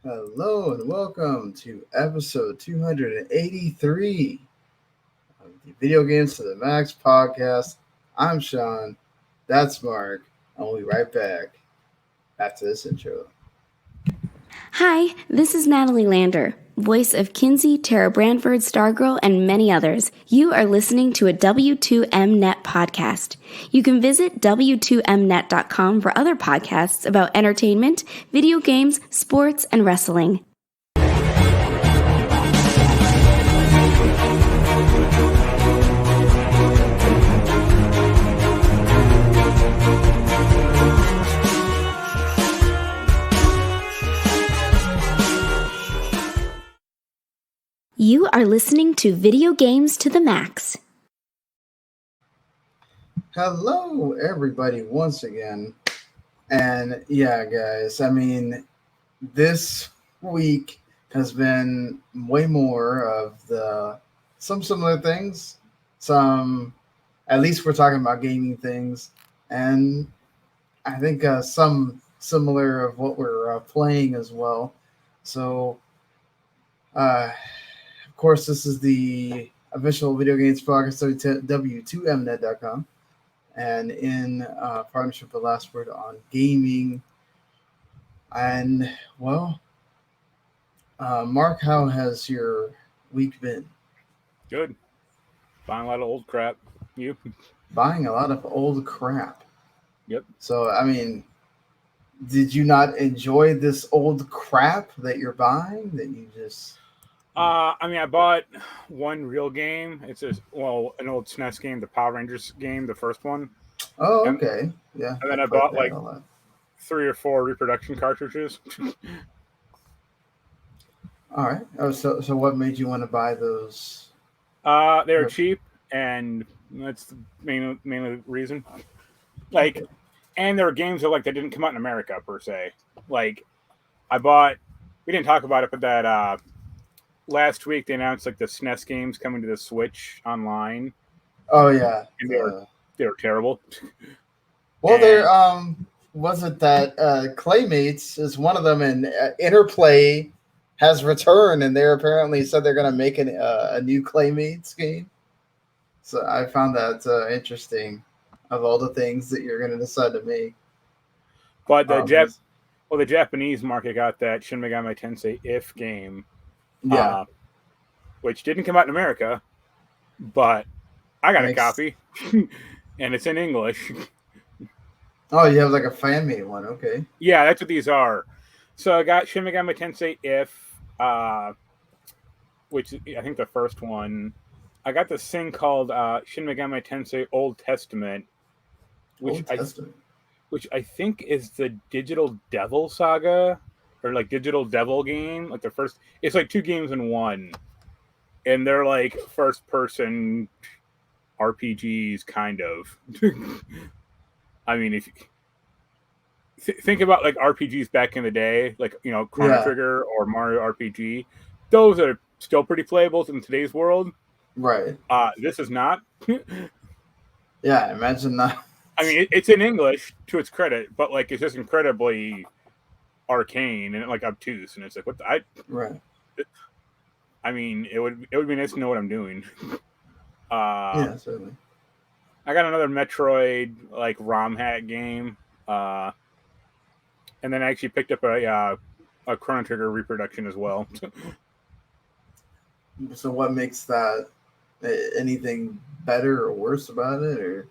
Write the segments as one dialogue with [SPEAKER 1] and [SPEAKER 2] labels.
[SPEAKER 1] Hello and welcome to episode 283 of the Video Games to the Max podcast. I'm Sean, that's Marc, and we'll be right back after this intro.
[SPEAKER 2] Hi, this is Natalie Lander, voice of Kinsey, Tara Branford, Stargirl, and many others. You are listening to a W2M Net podcast. You can visit W2Mnet.com for other podcasts about entertainment, video games, sports, and wrestling. You are listening to Video Games to the Max.
[SPEAKER 1] Hello, everybody, once again. And yeah, guys, this week has been way more of some similar things. Some, at least we're talking about gaming things. And I think some similar of what we're playing as well. So, of course, this is the official video games podcast of W2Mnet.com, and in partnership with Last Word on Gaming. And, well, Marc, how has your week been?
[SPEAKER 3] Good. Buying a lot of old crap. You?
[SPEAKER 1] Buying a lot of old crap.
[SPEAKER 3] Yep.
[SPEAKER 1] So, did you not enjoy this old crap that you're buying? That you just...
[SPEAKER 3] I bought one real game. It's an old SNES game, the Power Rangers game, the first one.
[SPEAKER 1] Oh, okay. Yeah.
[SPEAKER 3] And then I bought like 3 or 4 reproduction cartridges.
[SPEAKER 1] All right. Oh, so what made you want to buy those?
[SPEAKER 3] They were cheap, and that's the main reason. Like, okay. And there were games that didn't come out in America per se. Like, we didn't talk about it, but that last week they announced the SNES games coming to the Switch online.
[SPEAKER 1] Oh yeah,
[SPEAKER 3] and they were terrible.
[SPEAKER 1] Well, there was it that Claymates is one of them, and Interplay has returned, and they're apparently said they're going to make a new Claymates game. So I found that interesting. Of all the things that you're going to decide to make,
[SPEAKER 3] but the Japanese market got that Shin Megami Tensei If game.
[SPEAKER 1] Yeah,
[SPEAKER 3] which didn't come out in America, but I got a copy, and it's in English.
[SPEAKER 1] Oh, you have a fan-made one, okay?
[SPEAKER 3] Yeah, that's what these are. So I got Shin Megami Tensei If, which I think the first one. I got this thing called Shin Megami Tensei Old Testament, which I think is the Digital Devil saga. Or Digital Devil game, the first. It's 2 games in one, and they're first person RPGs kind of. I mean, if you think about RPGs back in the day, Chrono Trigger or Mario RPG, those are still pretty playable in today's world.
[SPEAKER 1] Right.
[SPEAKER 3] This is not.
[SPEAKER 1] Yeah, imagine that.
[SPEAKER 3] I mean, it's in English to its credit, but it's just incredibly arcane and obtuse, and it's what the
[SPEAKER 1] right.
[SPEAKER 3] I mean, it would be nice to know what I'm doing.
[SPEAKER 1] Yeah, certainly.
[SPEAKER 3] I got another Metroid ROM hack game, and then I actually picked up a Chrono Trigger reproduction as well.
[SPEAKER 1] So what makes that anything better or worse about it, or?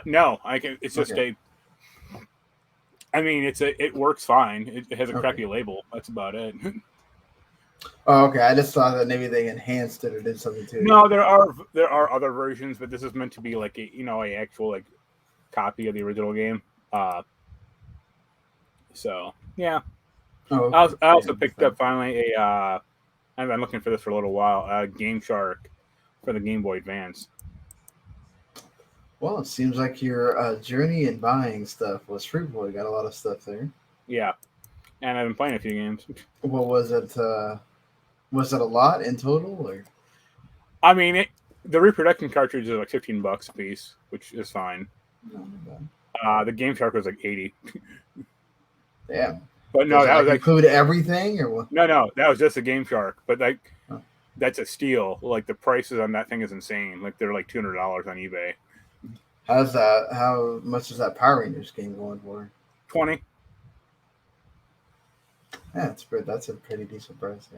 [SPEAKER 3] No, it's just okay. It works fine. It has a crappy label. That's about it.
[SPEAKER 1] Oh, okay. I just thought that maybe they enhanced it or did something to it.
[SPEAKER 3] No, there are other versions, but this is meant to be a actual copy of the original game. So yeah.
[SPEAKER 1] Oh, okay.
[SPEAKER 3] I also picked up finally I've been looking for this for a little while. Game Shark for the Game Boy Advance.
[SPEAKER 1] Well, it seems like your journey in buying stuff was fruitful. You got a lot of stuff there.
[SPEAKER 3] Yeah, and I've been playing a few games.
[SPEAKER 1] What was it? Was it a lot in total, or?
[SPEAKER 3] I mean, the reproduction cartridge is $15 a piece, which is fine.
[SPEAKER 1] Not bad.
[SPEAKER 3] The Game Shark was $80.
[SPEAKER 1] Damn.
[SPEAKER 3] But no, that was
[SPEAKER 1] include everything or what?
[SPEAKER 3] No, that was just a Game Shark. But that's a steal. Like the prices on that thing is insane. Like they're like $200 on eBay.
[SPEAKER 1] How's that? How much is that Power Rangers game going for?
[SPEAKER 3] 20.
[SPEAKER 1] Yeah, that's a pretty decent price.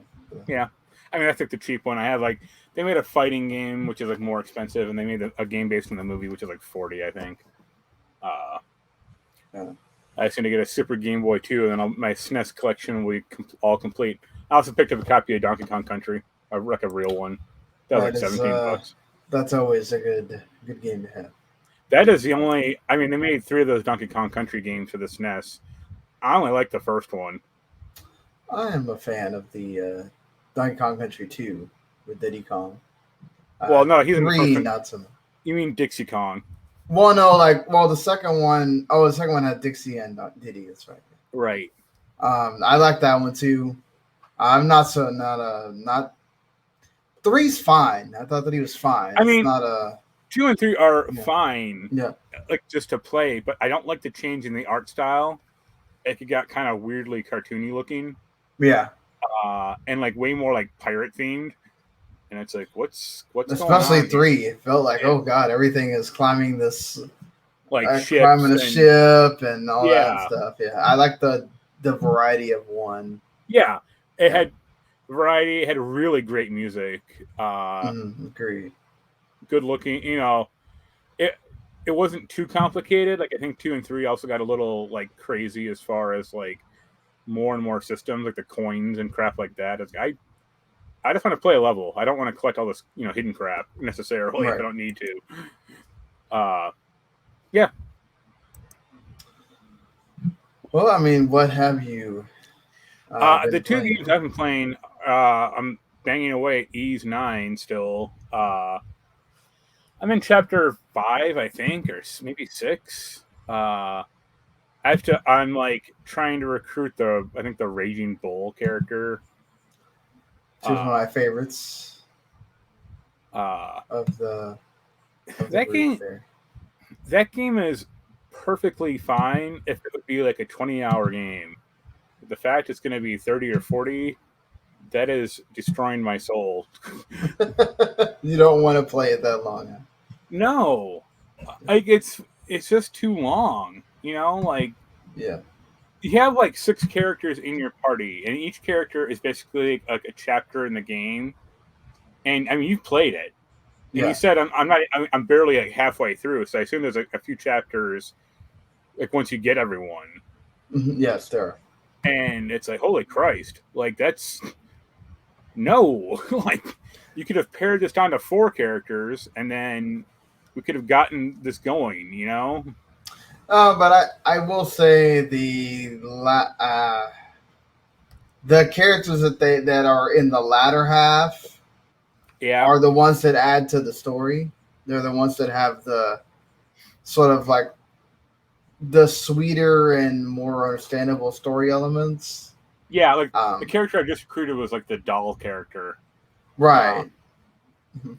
[SPEAKER 3] Yeah. I mean, that's like the cheap one. I have they made a fighting game, which is like more expensive, and they made a game based on the movie, which is like 40, I think.
[SPEAKER 1] Yeah.
[SPEAKER 3] I was going to get a Super Game Boy too, and then my SNES collection will be all complete. I also picked up a copy of Donkey Kong Country, a real one. That was like $17.
[SPEAKER 1] That's always a good game to have.
[SPEAKER 3] That is the only. I mean, they made 3 of those Donkey Kong Country games for the SNES. I only like the first one.
[SPEAKER 1] I am a fan of the Donkey Kong Country 2 with Diddy Kong.
[SPEAKER 3] Well, no, he's
[SPEAKER 1] 3, not so much.
[SPEAKER 3] You mean Dixie Kong?
[SPEAKER 1] Well, no, the second one. Oh, the second one had Dixie and Diddy. That's right.
[SPEAKER 3] Right.
[SPEAKER 1] I like that one too. I'm not 3's fine. I thought that he was fine.
[SPEAKER 3] I mean,
[SPEAKER 1] not a
[SPEAKER 3] 2 and 3 are fine.
[SPEAKER 1] Yeah.
[SPEAKER 3] Like just to play, but I don't like the change in the art style. It got kind of weirdly cartoony looking.
[SPEAKER 1] Yeah.
[SPEAKER 3] And like way more like pirate themed. And it's like, what's
[SPEAKER 1] especially
[SPEAKER 3] going on
[SPEAKER 1] 3? It felt like, oh god, everything is climbing this climbing a ship and all that stuff. Yeah, I like the variety of 1.
[SPEAKER 3] Yeah, it had variety. It had really great music.
[SPEAKER 1] Agreed.
[SPEAKER 3] Good looking. It wasn't too complicated. Like I think 2 and 3 also got a little like crazy as far as like more and more systems, like the coins and crap like that. I just want to play a level. I don't want to collect all this, hidden crap necessarily. Right. If I don't need to. Yeah.
[SPEAKER 1] Well, I mean, what have you?
[SPEAKER 3] The 2 games I've been playing, I'm banging away at Ys 9 still. I'm in chapter 5, I think, or maybe 6. I'm like trying to recruit the Raging Bull character.
[SPEAKER 1] 2 of my favorites of
[SPEAKER 3] that game. That game is perfectly fine if it would be like a 20-hour game. The fact it's going to be 30 or 40, that is destroying my soul.
[SPEAKER 1] You don't want to play it that long. Huh?
[SPEAKER 3] No, like it's just too long.
[SPEAKER 1] Yeah.
[SPEAKER 3] You have like 6 characters in your party, and each character is basically like a chapter in the game. And I mean, you've played it. And you said I'm barely like halfway through, so I assume there's like a few chapters, like once you get everyone.
[SPEAKER 1] Yes, there are.
[SPEAKER 3] And it's like, holy Christ, like that's no, like you could have pared this down to 4 characters, and then we could have gotten this going,
[SPEAKER 1] But I will say the characters that are in the latter half.
[SPEAKER 3] Yeah.
[SPEAKER 1] Are the ones that add to the story. They're the ones that have the sort of like the sweeter and more understandable story elements.
[SPEAKER 3] Yeah, like the character I just recruited was like the doll character.
[SPEAKER 1] Right.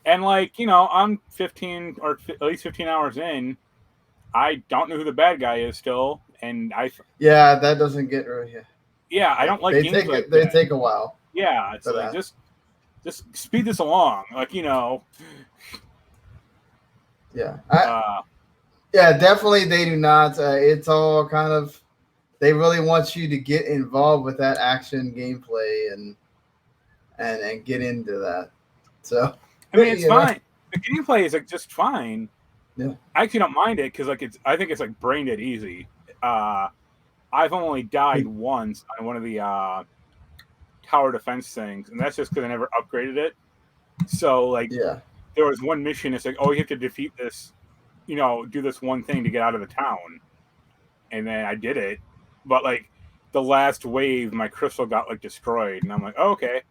[SPEAKER 3] And like, I'm 15 or at least 15 hours in. I don't know who the bad guy is still. And
[SPEAKER 1] that doesn't get
[SPEAKER 3] Yeah, I don't like games like that.
[SPEAKER 1] They take a while.
[SPEAKER 3] Yeah, it's like just speed this along,
[SPEAKER 1] Yeah, definitely. They do not. It's all kind of. They really want you to get involved with that action gameplay and get into that. So
[SPEAKER 3] I mean, it's fine. The gameplay is like just fine.
[SPEAKER 1] Yeah,
[SPEAKER 3] I actually don't mind it because like I think it's like brain dead easy. I've only died once on one of the tower defense things, and that's just because I never upgraded it. So like there was one mission, it's like, oh, you have to defeat this, do this one thing to get out of the town, and then I did it, but like the last wave my crystal got like destroyed, and I'm like, oh, okay,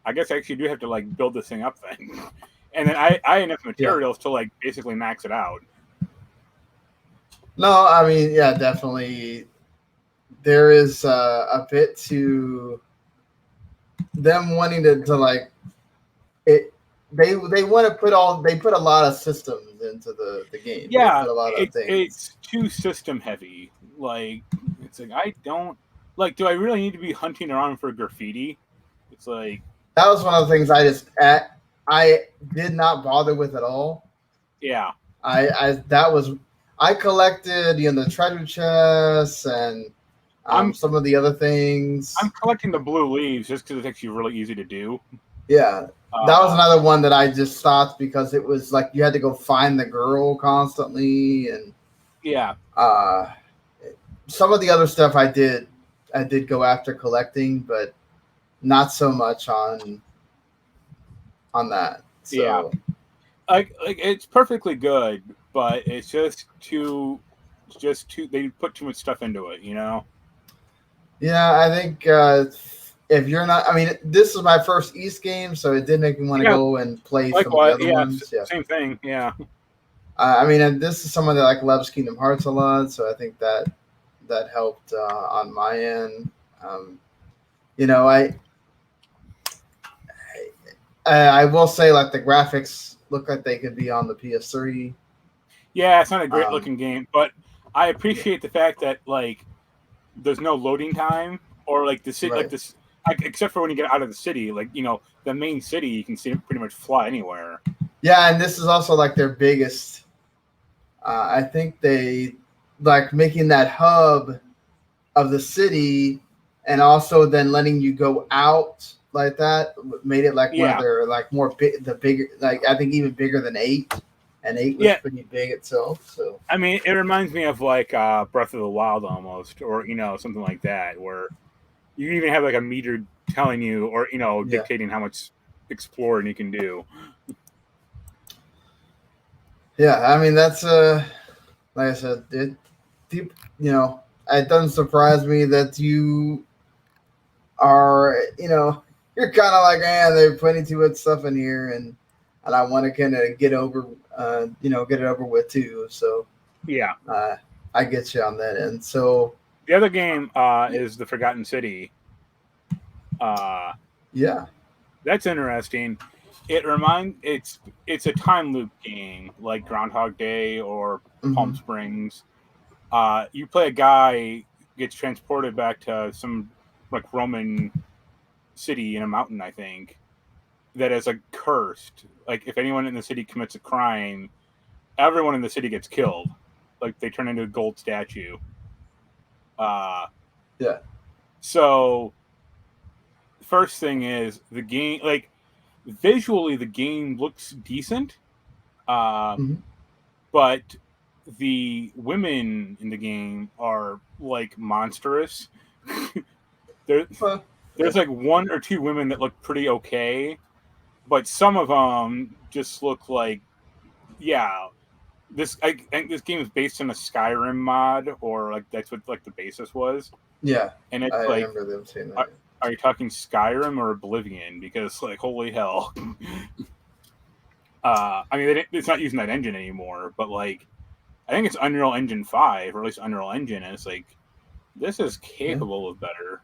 [SPEAKER 3] I guess I actually do have to like build this thing up then. And then I had enough materials to like basically max it out.
[SPEAKER 1] No, I mean, definitely there is a bit to them wanting to like it. They want to put a lot of systems into the game.
[SPEAKER 3] Yeah,
[SPEAKER 1] they put a lot of things.
[SPEAKER 3] It's too system heavy. Like it's like I don't like, do I really need to be hunting around for graffiti? It's like
[SPEAKER 1] that was one of the things I did not bother with at all.
[SPEAKER 3] Yeah.
[SPEAKER 1] I collected, the treasure chests and some of the other things.
[SPEAKER 3] I'm collecting the blue leaves just because it's actually really easy to do.
[SPEAKER 1] Yeah, that was another one that I just stopped because it was like you had to go find the girl constantly, and
[SPEAKER 3] yeah,
[SPEAKER 1] some of the other stuff I did go after collecting, but not so much on that. So.
[SPEAKER 3] Yeah, like it's perfectly good, but it's just too. They put too much stuff into it,
[SPEAKER 1] Yeah, I think if you're not, I mean, this is my first East game, so it did make me want to go and play some of the other ones.
[SPEAKER 3] Yeah, same thing. Yeah.
[SPEAKER 1] I mean, and this is someone that loves Kingdom Hearts a lot, so I think that helped on my end. I will say like the graphics look like they could be on the PS3.
[SPEAKER 3] Yeah, it's not a great looking game, but I appreciate the fact that like there's no loading time or like the city,
[SPEAKER 1] Right.
[SPEAKER 3] like this, except for when you get out of the city, like the main city, you can see it pretty much fly anywhere.
[SPEAKER 1] Yeah, and this is also like their biggest. I think they like making that hub of the city, and also then letting you go out like that made it like one of their like more the bigger, like I think even bigger than 8, and 8 was pretty big itself. So
[SPEAKER 3] I mean, it reminds me of like Breath of the Wild almost, or something like that, where you even have like a meter telling you, or dictating how much exploring you can do.
[SPEAKER 1] Yeah, I mean that's like I said, it doesn't surprise me that you are you're kind of like, they're putting too much stuff in here, and I want to kind of get over get it over with too. So
[SPEAKER 3] yeah,
[SPEAKER 1] I get you on that end. So
[SPEAKER 3] the other game is the Forgotten City.
[SPEAKER 1] Yeah,
[SPEAKER 3] that's interesting. It's a time loop game like Groundhog Day or Palm Springs. You play a guy gets transported back to some like Roman city in a mountain, I think, that is like cursed. Like if anyone in the city commits a crime, everyone in the city gets killed. Like they turn into a gold statue.
[SPEAKER 1] Yeah.
[SPEAKER 3] So first thing is the game, like visually the game looks decent. But the women in the game are like monstrous. There's like 1 or 2 women that look pretty okay, but some of them just look like, I think this game is based on a Skyrim mod, or like that's what like the basis was.
[SPEAKER 1] Yeah,
[SPEAKER 3] and it's
[SPEAKER 1] I
[SPEAKER 3] like,
[SPEAKER 1] remember them saying that.
[SPEAKER 3] Are you talking Skyrim or Oblivion? Because like, holy hell. I mean, it's not using that engine anymore, but like, I think it's Unreal Engine 5, or at least Unreal Engine, and it's like, this is capable of better.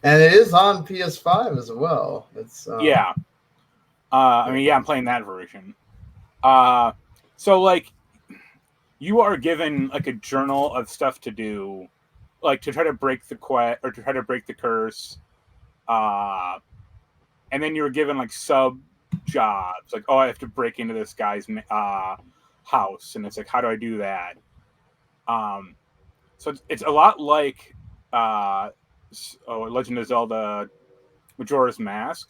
[SPEAKER 1] And it is on PS5 as well. It's
[SPEAKER 3] I mean, I'm playing that version. So like, you are given like a journal of stuff to do, like to try to break the quest or to try to break the curse. And then you were given like sub jobs, like, oh, I have to break into this guy's house, and it's like, how do I do that? So it's a lot like Legend of Zelda Majora's Mask.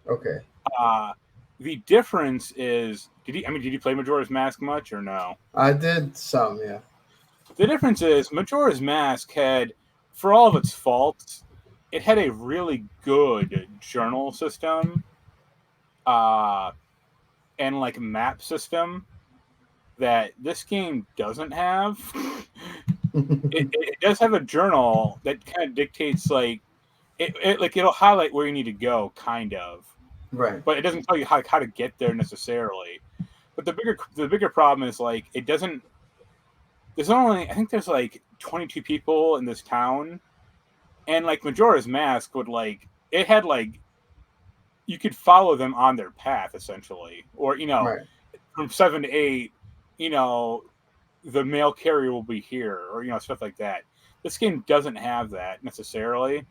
[SPEAKER 1] Okay.
[SPEAKER 3] The difference is, did you play Majora's Mask much or no?
[SPEAKER 1] I did some, yeah.
[SPEAKER 3] The difference is Majora's Mask had, for all of its faults, it had a really good journal system, and like map system that this game doesn't have. It does have a journal that kind of dictates like it'll highlight where you need to go, kind of.
[SPEAKER 1] Right.
[SPEAKER 3] But it doesn't tell you how to get there necessarily. But the bigger problem is like it doesn't. I think there's like 22 people in this town, and like Majora's Mask would like it had like you could follow them on their path essentially, or
[SPEAKER 1] right.
[SPEAKER 3] From 7 to 8, the mail carrier will be here, or stuff like that. This game doesn't have that necessarily.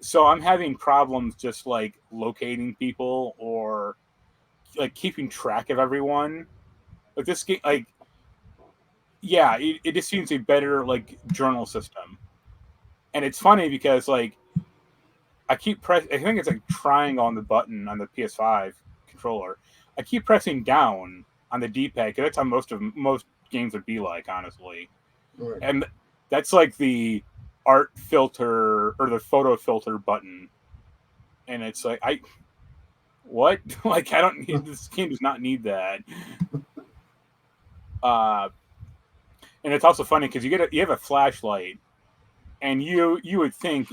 [SPEAKER 3] So I'm having problems just like locating people or like keeping track of everyone. Like this game, like yeah, it just seems a better like journal system. And it's funny because like I keep I think it's like triangle on the button on the PS5 controller. I keep pressing down on the D-pad because that's how most games would be like, honestly.
[SPEAKER 1] Right.
[SPEAKER 3] And that's like the art filter or the photo filter button. And it's like what? Like I don't need this game does not need that. And it's also funny because you have a flashlight, and you would think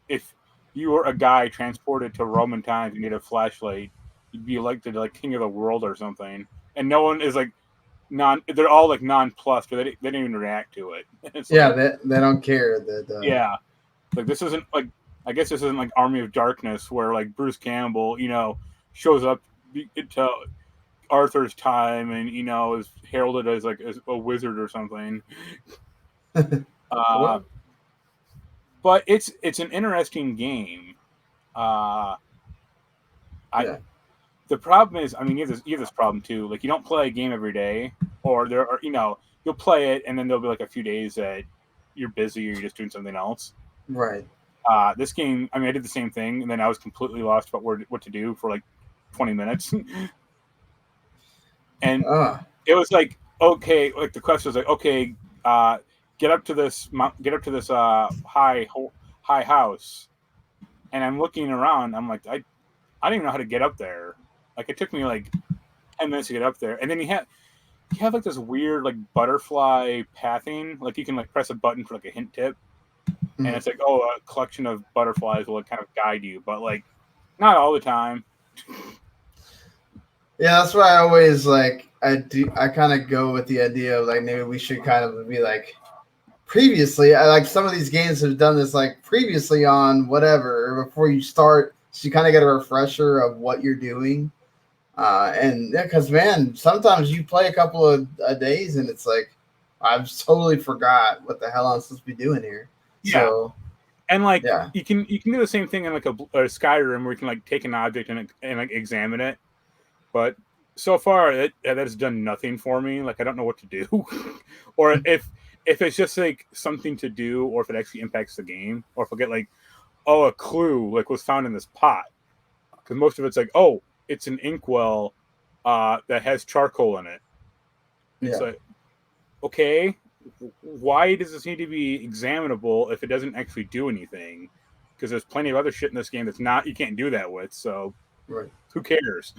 [SPEAKER 3] if you were a guy transported to Roman times and you had a flashlight, you'd be elected like king of the world or something. And no one is like they're all like nonplussed, but they don't even react to it. It's
[SPEAKER 1] yeah,
[SPEAKER 3] like,
[SPEAKER 1] they don't care that.
[SPEAKER 3] Yeah, like this isn't like I guess this isn't like Army of Darkness where like Bruce Campbell, shows up to Arthur's time and is heralded as like as a wizard or something. But it's an interesting game. The problem is, I mean, you have this problem too. Like, you don't play a game every day, or you'll play it, and then there'll be like a few days that you're busy or you're just doing something else.
[SPEAKER 1] Right.
[SPEAKER 3] This game, I mean, I did the same thing, and then I was completely lost about what to do for like 20 minutes, and it was like, okay, like the quest was like, okay, get up to this high house, and I'm looking around. I'm like, I don't even know how to get up there. Like it took me like 10 minutes to get up there, and then you have like this weird like butterfly pathing. Like you can like press a button for like a hint tip, and it's like, oh, a collection of butterflies will like, kind of guide you, but like not all the time.
[SPEAKER 1] Yeah, that's why I always like I kind of go with the idea of like maybe we should kind of be like previously. I like some of these games have done this like previously on whatever before you start, so you kind of get a refresher of what you're doing. And yeah, because man, sometimes you play a couple of days and it's like I've totally forgot what the hell I'm supposed to be doing here.
[SPEAKER 3] Yeah.
[SPEAKER 1] So,
[SPEAKER 3] and like you can do the same thing in like a Skyrim where you can like take an object and like examine it. But so far that has done nothing for me. Like I don't know what to do, or if it's just like something to do, or if it actually impacts the game, or if I get like, oh, a clue like was found in this pot, because most of it's like, oh, it's an inkwell that has charcoal in it. It's like, okay, why does this need to be examinable if it doesn't actually do anything? Because there's plenty of other shit in this game that's not you can't do that with. So who cares?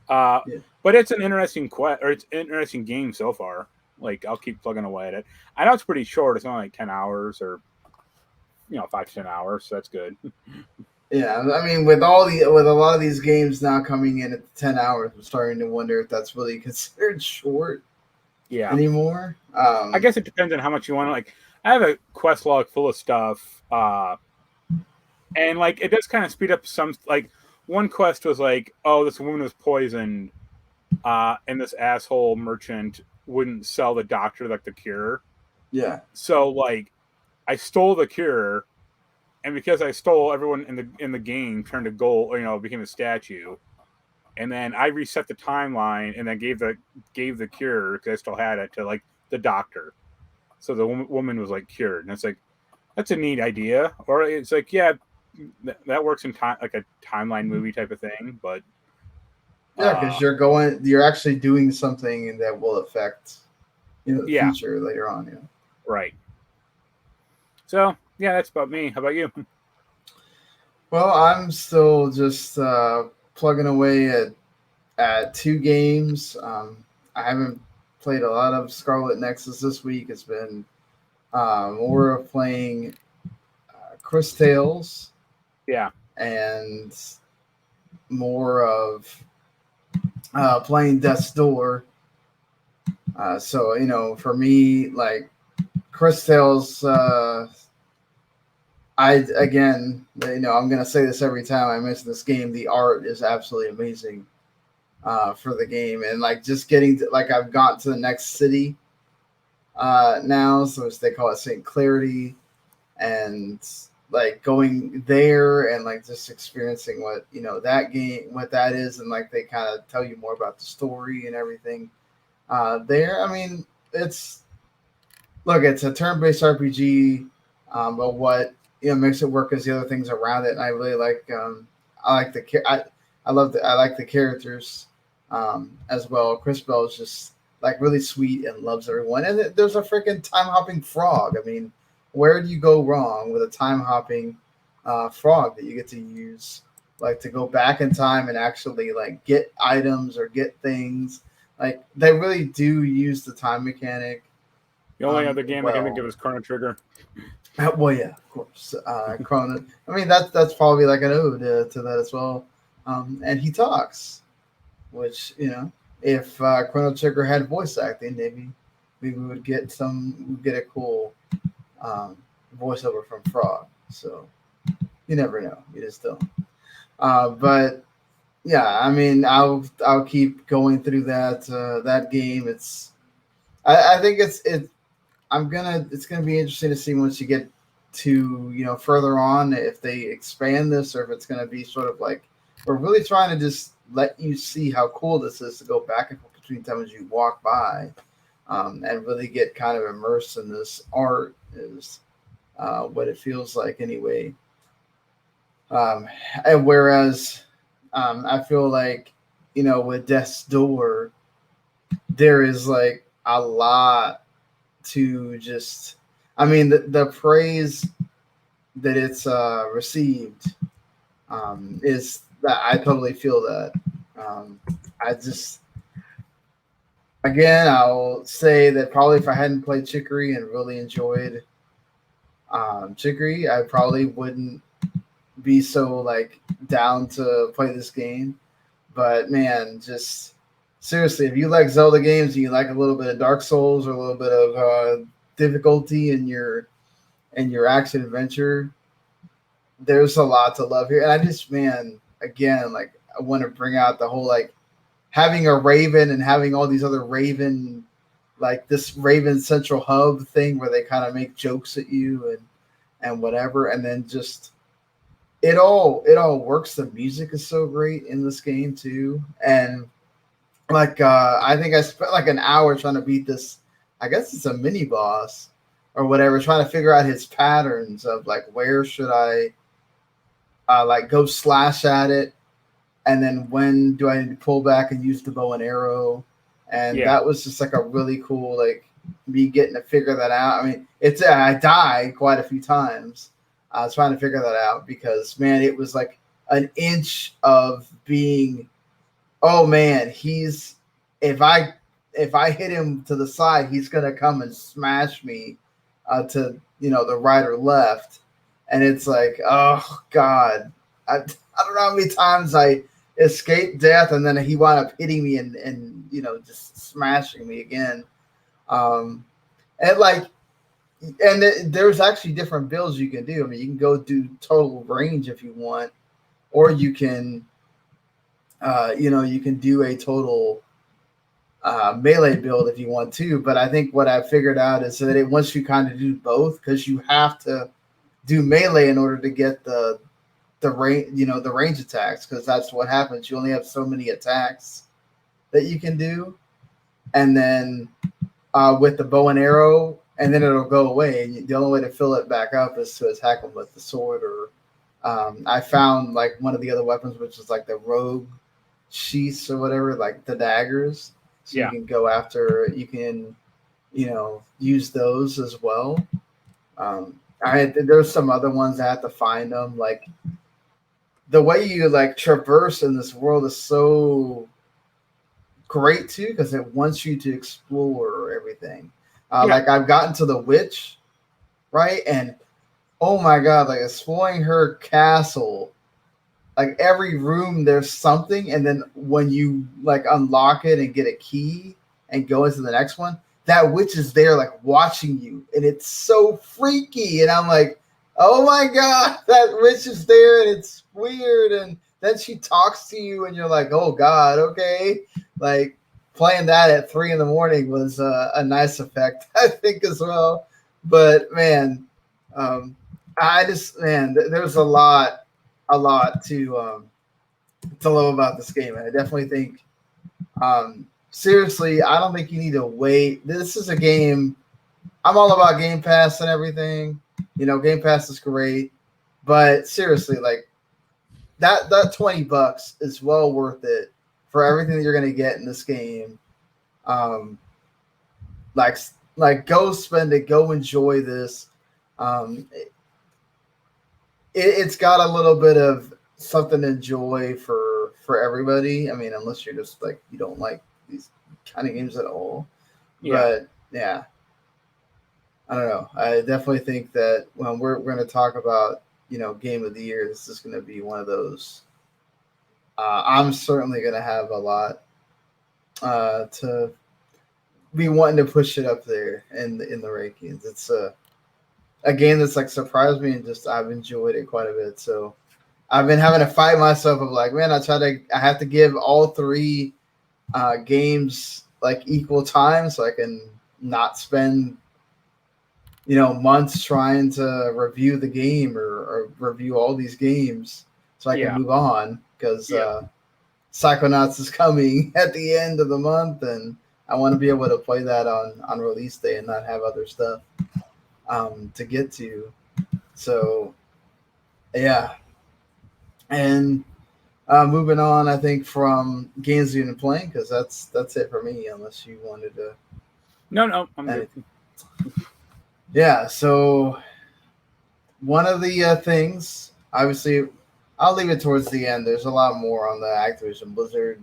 [SPEAKER 3] But it's an interesting it's an interesting game so far. Like I'll keep plugging away at it. I know it's pretty short. It's only like 10 hours or 5 to 10 hours, so that's good.
[SPEAKER 1] Yeah, I mean, with a lot of these games now coming in at 10 hours, I'm starting to wonder if that's really considered short. Anymore.
[SPEAKER 3] I guess it depends on how much you want to like. I have a quest log full of stuff, and like it does kind of speed up some. Like one quest was like, oh, this woman was poisoned, and this asshole merchant wouldn't sell the doctor like the cure.
[SPEAKER 1] Yeah.
[SPEAKER 3] So like, I stole the cure. And because I stole, everyone in the game turned to gold, became a statue. And then I reset the timeline and then gave the cure, because I still had it, to like the doctor. So the woman was like cured, and it's like that's a neat idea. Or it's like, yeah, that works in time, like a timeline movie type of thing. But
[SPEAKER 1] yeah, because you're actually doing something that will affect the future later on. Yeah.
[SPEAKER 3] Right. So. Yeah, that's about me. How about you?
[SPEAKER 1] Well, I'm still just plugging away at 2 games. I haven't played a lot of Scarlet Nexus this week. It's been more of playing Cris Tales.
[SPEAKER 3] Yeah.
[SPEAKER 1] And more of playing Death's Door. So, for me, like Cris Tales... I'm gonna say this every time I mention this game. The art is absolutely amazing for the game, and like just getting to, like I've gotten to the next city, now, so they call it St. Clarity, and like going there and like just experiencing what that game, what that is, and like they kind of tell you more about the story and everything. There, I mean, it's a turn-based RPG, but what makes it work is the other things around it, and I really like. I like I like the characters as well. Chris Bell is just like really sweet and loves everyone, and there's a freaking time-hopping frog. I mean, where do you go wrong with a time-hopping frog that you get to use, like to go back in time and actually like get items or get things? Like they really do use the time mechanic.
[SPEAKER 3] The only other game I can think of is Chrono Trigger.
[SPEAKER 1] Well, yeah, of course. Chrono. I mean, that's probably like an ode to that as well. And he talks, which if Chrono Trigger had voice acting, maybe we would get a cool voiceover from Frog. So you never know. You just don't. But yeah, I mean, I'll keep going through that game. I think it's gonna be interesting to see once you get to further on if they expand this, or if it's gonna be sort of like we're really trying to just let you see how cool this is to go back and forth between times you walk by, and really get kind of immersed in this art is what it feels like anyway. And whereas I feel like with Death's Door, there is like a lot to just, I mean, the praise that it's received is that I totally feel that. I just, again, I'll say that probably if I hadn't played Chicory and really enjoyed Chicory, I probably wouldn't be so like down to play this game. But man, just seriously, if you like Zelda games and you like a little bit of Dark Souls or a little bit of difficulty in your action adventure, there's a lot to love here. And I just, man, again, like I want to bring out the whole like having a Raven and having all these other Raven, like this Raven central hub thing where they kind of make jokes at you and whatever, and then just it all works. The music is so great in this game too, and like I think I spent like an hour trying to beat this. I guess it's a mini boss or whatever, trying to figure out his patterns of like where should I like go slash at it, and then when do I need to pull back and use the bow and arrow. And that was just like a really cool, like me getting to figure that out. I mean, I died quite a few times trying to figure that out because, man, it was like an inch of being, oh man, if I hit him to the side, he's gonna come and smash me to the right or left, and it's like, oh god, I don't know how many times I escaped death, and then he wound up hitting me and just smashing me again, and there's actually different builds you can do. I mean, you can go do total range if you want, or you can you can do a total melee build if you want to. But I think what I figured out is that it wants you kind of do both, because you have to do melee in order to get the range, the range attacks, because that's what happens. You only have so many attacks that you can do, and then with the bow and arrow, and then it'll go away. And the only way to fill it back up is to attack them with the sword, or I found like one of the other weapons, which is like the rogue sheaths or whatever, like the daggers. So you can go after, you can, use those as well. There's some other ones I had to find them. Like the way you like traverse in this world is so great too, because it wants you to explore everything. Like I've gotten to the witch, right? And oh my god, like exploring her castle, like every room there's something, and then when you like unlock it and get a key and go into the next one, that witch is there like watching you, and it's so freaky. And I'm like, oh my god, that witch is there, and it's weird. And then she talks to you, and you're like, oh god, okay, like playing that at 3 a.m. was a nice effect, I think, as well. But man, there's a lot to love about this game. And I definitely think, seriously, I don't think you need to wait. This is a game. I'm all about Game Pass and everything. Game Pass is great, but seriously, like that $20 is well worth it for everything that you're going to get in this game. Like go spend it, go enjoy this. It's got a little bit of something to enjoy for everybody. I mean, unless you're just like you don't like these kind of games at all. Yeah. But yeah, I don't know. I definitely think that when we're going to talk about game of the year, this is going to be one of those. I'm certainly going to have a lot to be wanting to push it up there in the rankings. It's a game that's like surprised me and just I've enjoyed it quite a bit. So I've been having to fight myself of like, man, I have to give all three games like equal time so I can not spend months trying to review the game or review all these games so I can move on because Psychonauts is coming at the end of the month and I want to be able to play that on release day and not have other stuff to get to. So yeah. And moving on, I think from games you've been playing, because that's it for me, unless you wanted to.
[SPEAKER 3] No, I'm good.
[SPEAKER 1] Yeah, so one of the things, obviously, I'll leave it towards the end. There's a lot more on the Activision Blizzard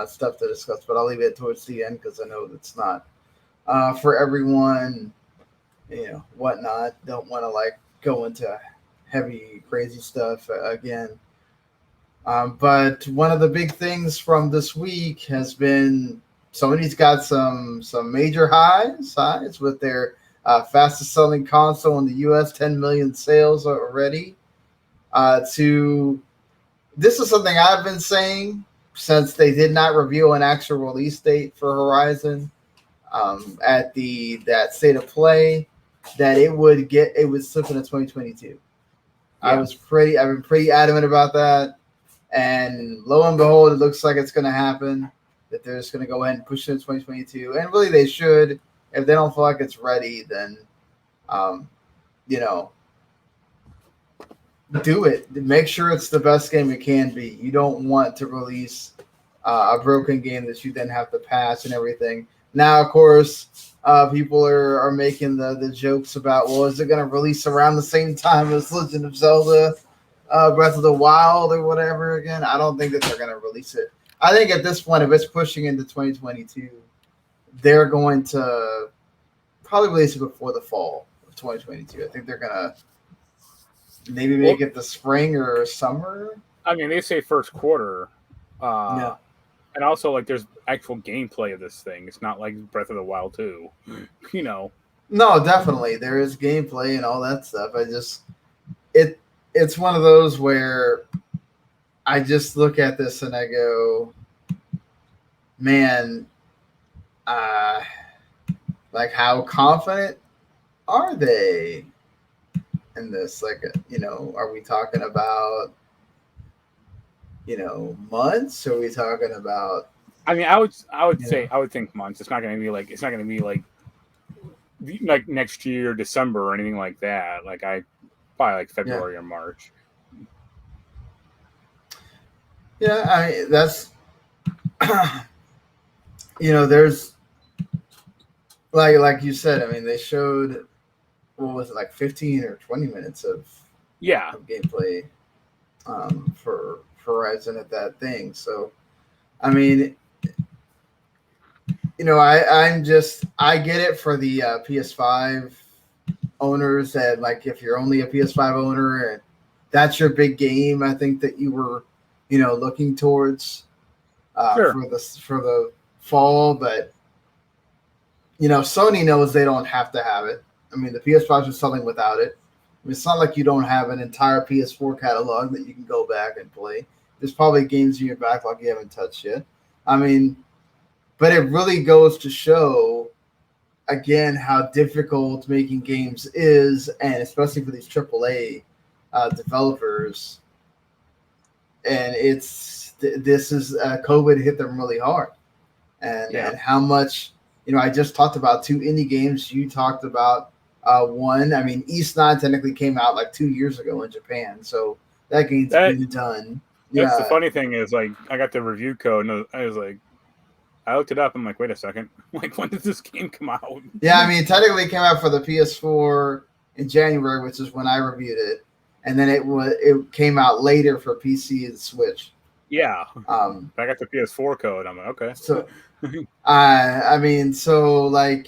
[SPEAKER 1] stuff to discuss, but I'll leave it towards the end because I know that's not for everyone, whatnot. Don't want to like go into heavy, crazy stuff again. But one of the big things from this week has been Sony's got some major highs with their fastest selling console in the U.S., 10 million sales already. This is something I've been saying since they did not reveal an actual release date for Horizon at that state of play, that it would slip into 2022. Yeah. I've been pretty adamant about that. And lo and behold, it looks like it's going to happen, that they're just going to go ahead and push it in 2022. And really, they should. If they don't feel like it's ready, then, do it. Make sure it's the best game it can be. You don't want to release a broken game that you then have to patch and everything. Now, of course, people are making the jokes about, well, is it going to release around the same time as Legend of Zelda Breath of the Wild or whatever again? I don't think that they're going to release it. I think at this point, if it's pushing into 2022, they're going to probably release it before the fall of 2022. I think they're going to maybe make it the spring or summer.
[SPEAKER 3] I mean, they say first quarter. Yeah. And also, like, there's actual gameplay of this thing. It's not like Breath of the Wild 2,
[SPEAKER 1] No, definitely. There is gameplay and all that stuff. It's one of those where I just look at this and I go, man, like, how confident are they in this? Like, are we talking about, months? Are we talking about?
[SPEAKER 3] I mean, I would think months. It's not going to be like next year, December or anything like that. Like probably like February or March.
[SPEAKER 1] Yeah, that's there's like you said. I mean, they showed, what was it, like 15 or 20 minutes of gameplay for Horizon at that thing. So, I mean, I get it for the PS5 owners that, like, if you're only a PS5 owner and that's your big game, I think that you were, looking towards for the fall. But, Sony knows they don't have to have it. I mean, the PS5 is selling without it. I mean, it's not like you don't have an entire PS4 catalog that you can go back and play. There's probably games in your backlog you haven't touched yet. I mean, But it really goes to show, again, how difficult making games is, and especially for these AAA developers. And this is COVID hit them really hard, and how much, I just talked about 2 indie games. You talked about one. I mean, East 9 technically came out like 2 years ago in Japan, so that game's been done.
[SPEAKER 3] That's the funny thing is, like, I got the review code and I was like, I looked it up. I'm like, wait a second. Like, when did this game come out?
[SPEAKER 1] Yeah, I mean, technically it came out for the PS4 in January, which is when I reviewed it, and then it came out later for PC and Switch.
[SPEAKER 3] Yeah. I got the PS4 code. I'm like, okay.
[SPEAKER 1] So, I mean, so like,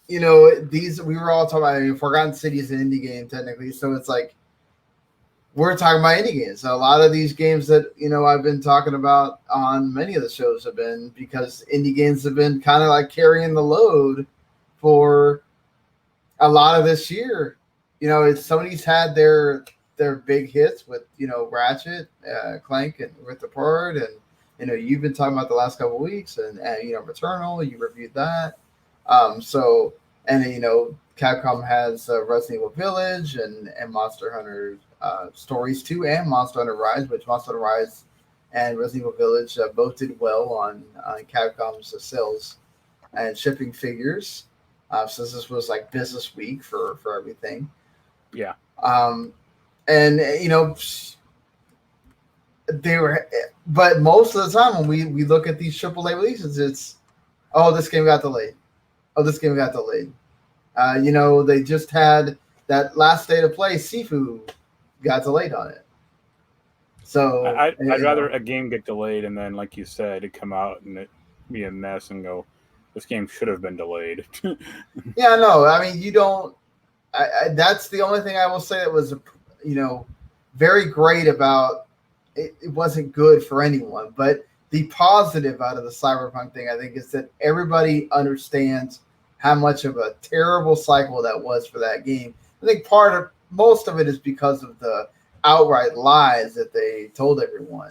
[SPEAKER 1] these, we were all talking about, Forgotten City is an indie game technically, so it's like we're talking about indie games. So a lot of these games that I've been talking about on many of the shows have been because indie games have been kind of like carrying the load for a lot of this year. Somebody's had their big hits with Ratchet, Clank, and Rift Apart, and you've been talking about the last couple of weeks, and Returnal, you reviewed that. Capcom has Resident Evil Village and Monster Hunter Stories 2 and Monster Hunter Rise, which Monster Hunter Rise and Resident Evil Village both did well on Capcom's sales and shipping figures. Since this was like business week for everything.
[SPEAKER 3] Yeah.
[SPEAKER 1] They were, but most of the time when we look at these AAA releases, it's, this game got delayed. This game got delayed. They just had that last State of Play, Sifu got delayed on it. So
[SPEAKER 3] I'd rather a game get delayed and then, like you said, it come out and it be a mess and go, this game should have been delayed.
[SPEAKER 1] Yeah, no, I mean, you don't. That's the only thing I will say that was, very great about it. It wasn't good for anyone, but the positive out of the Cyberpunk thing, I think, is that everybody understands how much of a terrible cycle that was for that game. I think most of it is because of the outright lies that they told everyone.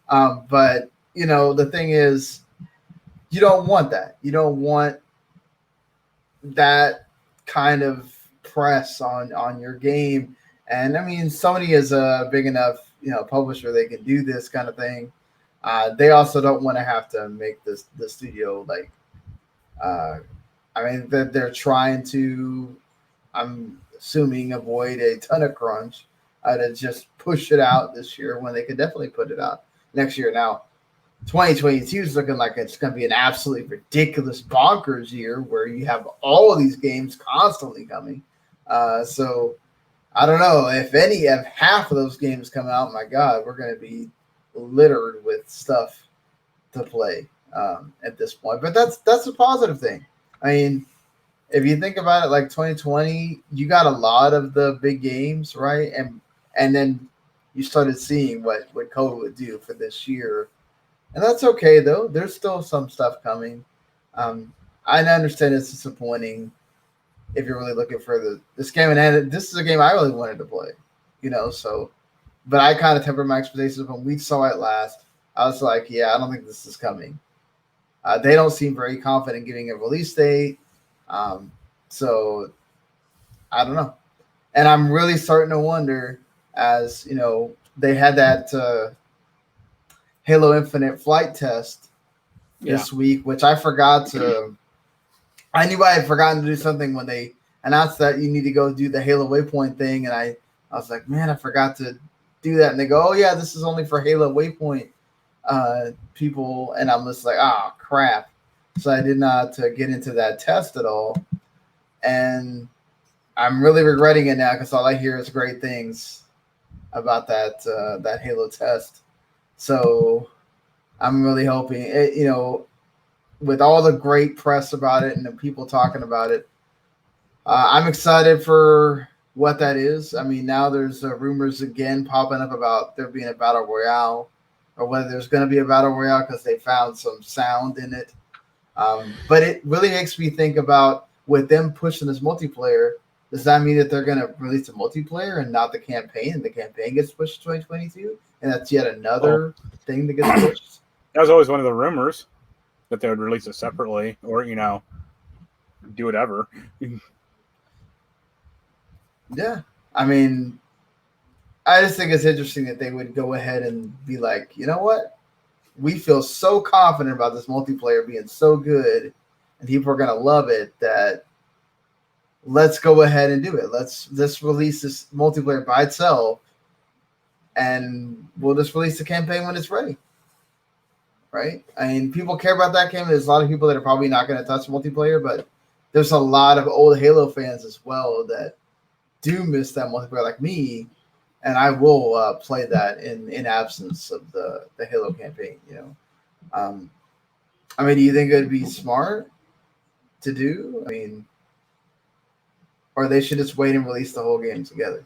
[SPEAKER 1] But the thing is, you don't want that. You don't want that kind of press on your game. And I mean, Sony is a big enough publisher, they can do this kind of thing. They also don't want to have to make the studio like. I mean, they're trying to, I'm assuming, avoid a ton of crunch to just push it out this year when they could definitely put it out next year. Now, 2022 is looking like it's going to be an absolutely ridiculous, bonkers year where you have all of these games constantly coming. So I don't know if half of those games come out. My God, we're going to be littered with stuff to play at this point. But that's a positive thing. I mean, if you think about it, like 2020, you got a lot of the big games, right? And then you started seeing what COVID would do for this year. And that's okay, though. There's still some stuff coming. I understand it's disappointing if you're really looking for this game. And this is a game I really wanted to play, so. But I kind of tempered my expectations when we saw it last. I was like, yeah, I don't think this is coming. They don't seem very confident giving a release date. So I don't know. And I'm really starting to wonder, as they had that Halo Infinite flight test this week, which I forgot to. I knew I had forgotten to do something when they announced that you need to go do the Halo Waypoint thing, and I was like, man, I forgot to do that. And they go, oh yeah, this is only for Halo Waypoint people, and I'm just like, oh crap. So I did not get into that test at all, and I'm really regretting it now because all I hear is great things about that Halo test. So I'm really hoping with all the great press about it and the people talking about it, I'm excited for what that is. I mean, now there's rumors again popping up about there being a battle royale, or whether there's going to be a battle royale because they found some sound in it. But it really makes me think about, with them pushing this multiplayer, does that mean that they're going to release a multiplayer and not the campaign, and the campaign gets pushed to 2022? And that's yet another thing that gets pushed?
[SPEAKER 3] That was always one of the rumors. that they would release it separately, or do whatever.
[SPEAKER 1] Yeah, I mean, I just think it's interesting that they would go ahead and be like, you know what? We feel so confident about this multiplayer being so good and people are going to love it that let's go ahead and do it. Let's release this multiplayer by itself and we'll just release the campaign when it's ready. Right? I mean, people care about that game. There's a lot of people that are probably not going to touch multiplayer, but there's a lot of old Halo fans as well that do miss that multiplayer like me. And I will play that in absence of the Halo campaign. I mean, do you think it would be smart to do? I mean, or they should just wait and release the whole game together?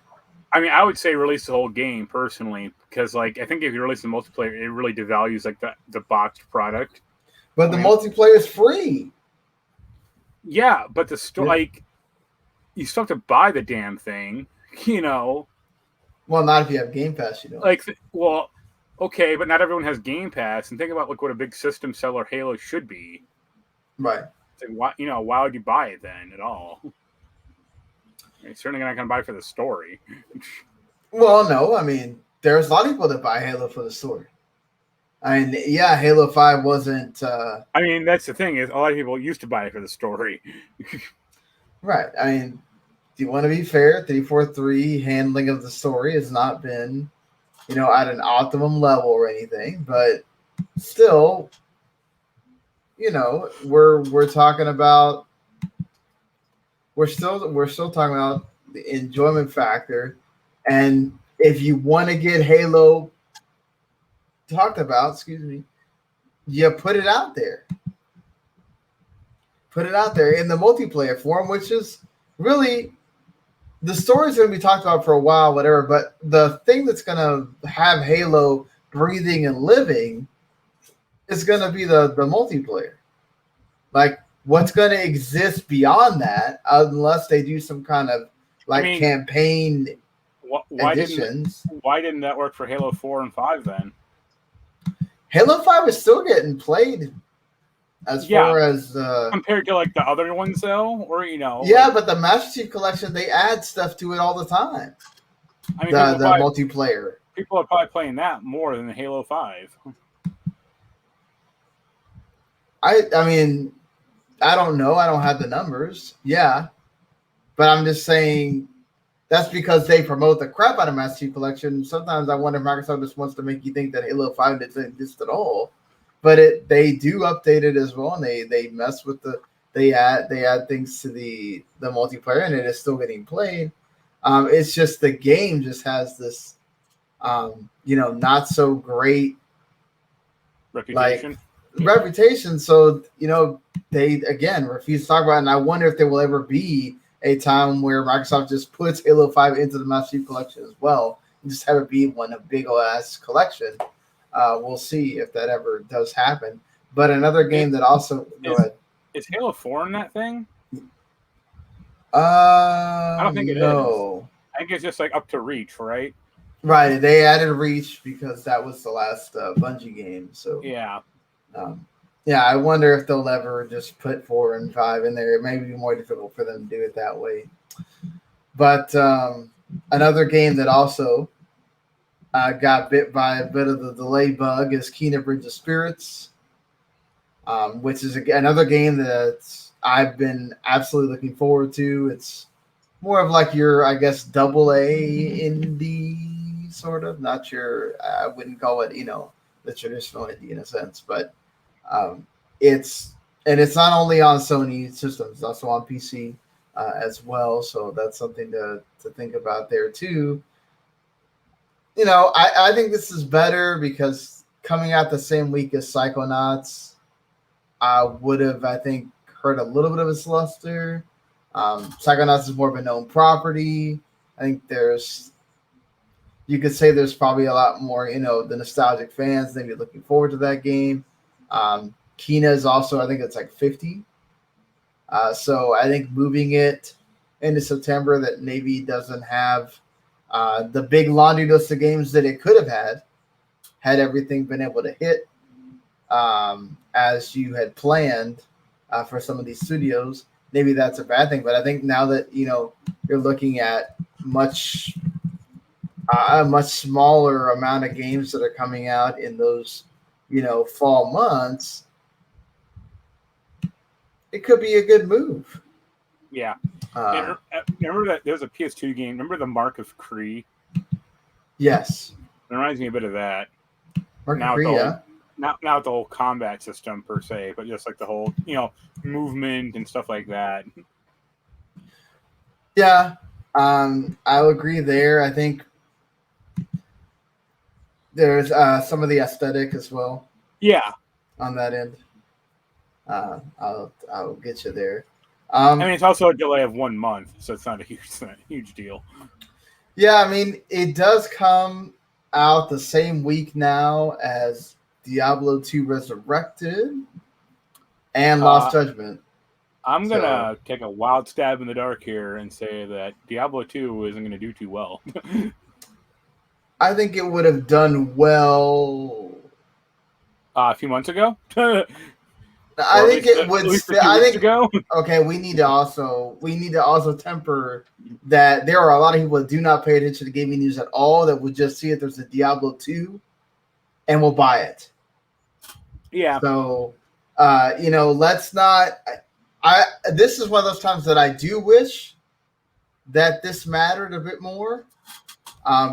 [SPEAKER 3] I mean, I would say release the whole game personally, because I think if you release the multiplayer, it really devalues the boxed product.
[SPEAKER 1] But the multiplayer is free.
[SPEAKER 3] Yeah, but the story, you still have to buy the damn thing.
[SPEAKER 1] Well, not if you have Game Pass,
[SPEAKER 3] okay, but not everyone has Game Pass. And think about what a big system seller Halo should be.
[SPEAKER 1] Right.
[SPEAKER 3] Why would you buy it then at all? You're certainly not going to buy it for the story.
[SPEAKER 1] Well, no. I mean, there's a lot of people that buy Halo for the story. I mean, yeah, Halo 5 wasn't...
[SPEAKER 3] I mean, that's the thing, is a lot of people used to buy it for the story.
[SPEAKER 1] Right. I mean... Do you want to be fair? 343 handling of the story has not been, at an optimum level or anything, but still, we're talking about we're still talking about the enjoyment factor, and if you want to get Halo talked about, you put it out there. Put it out there in the multiplayer form, which is really. The story's going to be talked about for a while, whatever, but the thing that's going to have Halo breathing and living is going to be the multiplayer. Like, what's going to exist beyond that, unless they do some kind of, campaign additions.
[SPEAKER 3] Why didn't that work for Halo 4 and 5 then?
[SPEAKER 1] Halo 5 is still getting played. Far as
[SPEAKER 3] compared to the other ones though, or
[SPEAKER 1] yeah, but the Master Chief Collection, they add stuff to it all the time. I mean, the multiplayer.
[SPEAKER 3] People are probably playing that more than the Halo 5.
[SPEAKER 1] I mean, I don't know. I don't have the numbers. Yeah, but I'm just saying that's because they promote the crap out of Master Chief Collection. Sometimes I wonder if Microsoft just wants to make you think that Halo 5 didn't exist at all. But they do update it as well, and they mess with they add things to the multiplayer, and it is still getting played. It's just the game just has this, not so great reputation. So they again refuse to talk about it, and I wonder if there will ever be a time where Microsoft just puts Halo 5 into the Master Chief Collection as well, and just have it be a big old ass collection. We'll see if that ever does happen. But another game that also... Go ahead.
[SPEAKER 3] Is Halo 4 in that thing? I don't think it is. I think it's just up to Reach, right?
[SPEAKER 1] Right. They added Reach because that was the last Bungie game. So
[SPEAKER 3] yeah.
[SPEAKER 1] I wonder if they'll ever just put 4 and 5 in there. It may be more difficult for them to do it that way. But another game that also... got bit by a bit of the delay bug is Kena Bridge of Spirits, which is another game that I've been absolutely looking forward to. It's more of your, I guess, AA indie sort of. Not your, I wouldn't call it, the traditional indie in a sense, but it's not only on Sony systems, it's also on PC as well. So that's something to think about there too. I think this is better because coming out the same week as Psychonauts would have, I think, hurt a little bit of its luster. Psychonauts is more of a known property. I think you could say there's probably a lot more, the nostalgic fans maybe looking forward to that game. Kena is also, I think it's 50. So I think moving it into September that maybe doesn't have the big laundry list of games that it could have had everything been able to hit as you had planned for some of these studios, maybe that's a bad thing. But I think now that you're looking at a much smaller amount of games that are coming out in those fall months, it could be a good move.
[SPEAKER 3] Yeah. Remember that there's a PS2 game. Remember the Marc of Cris?
[SPEAKER 1] Yes.
[SPEAKER 3] It reminds me a bit of that.
[SPEAKER 1] Marc of Cris, yeah.
[SPEAKER 3] Not the whole combat system per se, but just like the whole movement and stuff like that.
[SPEAKER 1] Yeah, I'll agree there. I think there's some of the aesthetic as well.
[SPEAKER 3] Yeah,
[SPEAKER 1] on that end. I'll get you there.
[SPEAKER 3] I mean, it's also a delay of 1 month, so it's not a huge deal.
[SPEAKER 1] Yeah, I mean, it does come out the same week now as Diablo 2 Resurrected and Lost Judgment.
[SPEAKER 3] I'm going to take a wild stab in the dark here and say that Diablo 2 isn't going to do too well.
[SPEAKER 1] I think it would have done well
[SPEAKER 3] a few months ago.
[SPEAKER 1] I think it would. I think
[SPEAKER 3] ago.
[SPEAKER 1] Okay, we need to also temper that there are a lot of people that do not pay attention to gaming news at all that would just see if there's a Diablo 2 and will buy it.
[SPEAKER 3] Yeah.
[SPEAKER 1] So, let's not. This is one of those times that I do wish that this mattered a bit more,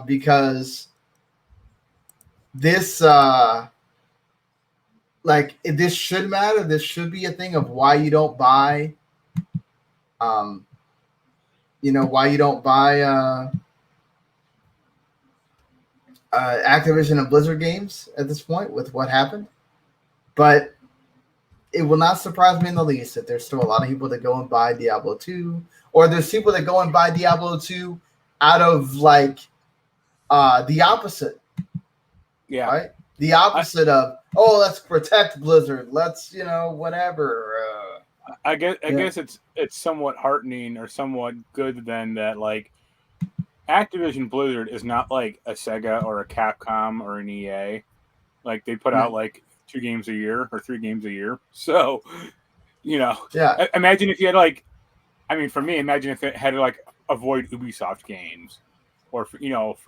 [SPEAKER 1] because this. This should matter. This should be a thing of why you don't buy, why you don't buy Activision and Blizzard games at this point with what happened. But it will not surprise me in the least that there's still a lot of people that go and buy Diablo 2, or there's people that go and buy Diablo 2 out of the opposite.
[SPEAKER 3] Yeah.
[SPEAKER 1] Right? The opposite of, let's protect Blizzard. Let's, whatever.
[SPEAKER 3] I guess it's somewhat heartening or somewhat good then that Activision Blizzard is not like a Sega or a Capcom or an EA. They put out 2 games a year or 3 games a year. So,
[SPEAKER 1] yeah.
[SPEAKER 3] Imagine if you had for me, imagine if it had avoid Ubisoft games, or for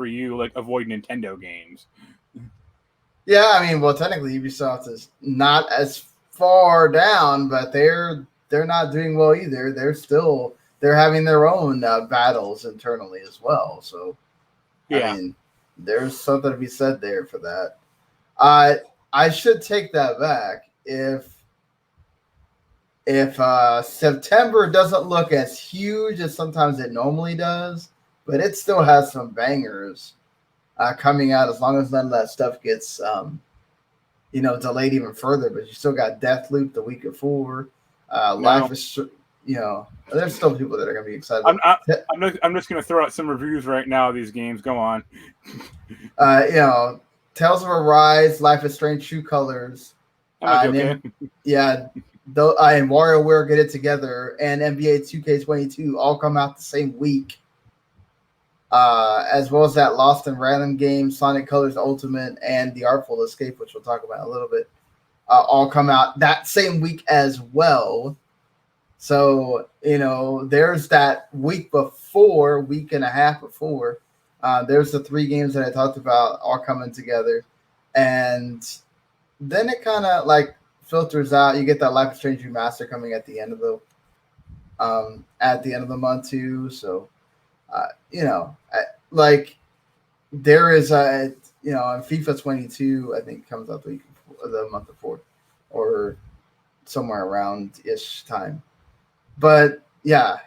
[SPEAKER 3] you avoid Nintendo games.
[SPEAKER 1] Yeah, technically Ubisoft is not as far down, but they're not doing well either. They're having their own battles internally as well. So,
[SPEAKER 3] yeah,
[SPEAKER 1] there's something to be said there for that. I should take that back. If September doesn't look as huge as sometimes it normally does, but it still has some bangers coming out, as long as none of that stuff gets delayed even further. But you still got Deathloop the week before. Life is, there's still people that are going to be excited.
[SPEAKER 3] I'm just going to throw out some reviews right now of these games. Go on.
[SPEAKER 1] Tales of Arise, Life is Strange, True Colors.
[SPEAKER 3] Okay.
[SPEAKER 1] And WarioWare Get It Together and NBA 2K22 all come out the same week. As well as that Lost and Random game, Sonic Colors Ultimate, and The Artful Escape, which we'll talk about in a little bit, all come out that same week as well. So, there's that week and a half before, there's the 3 games that I talked about all coming together. And then it kind of filters out. You get that Life is Strange Remaster coming at the end of the month too. So, there is FIFA 22, I think, comes out the month before, or somewhere around ish time. But yeah,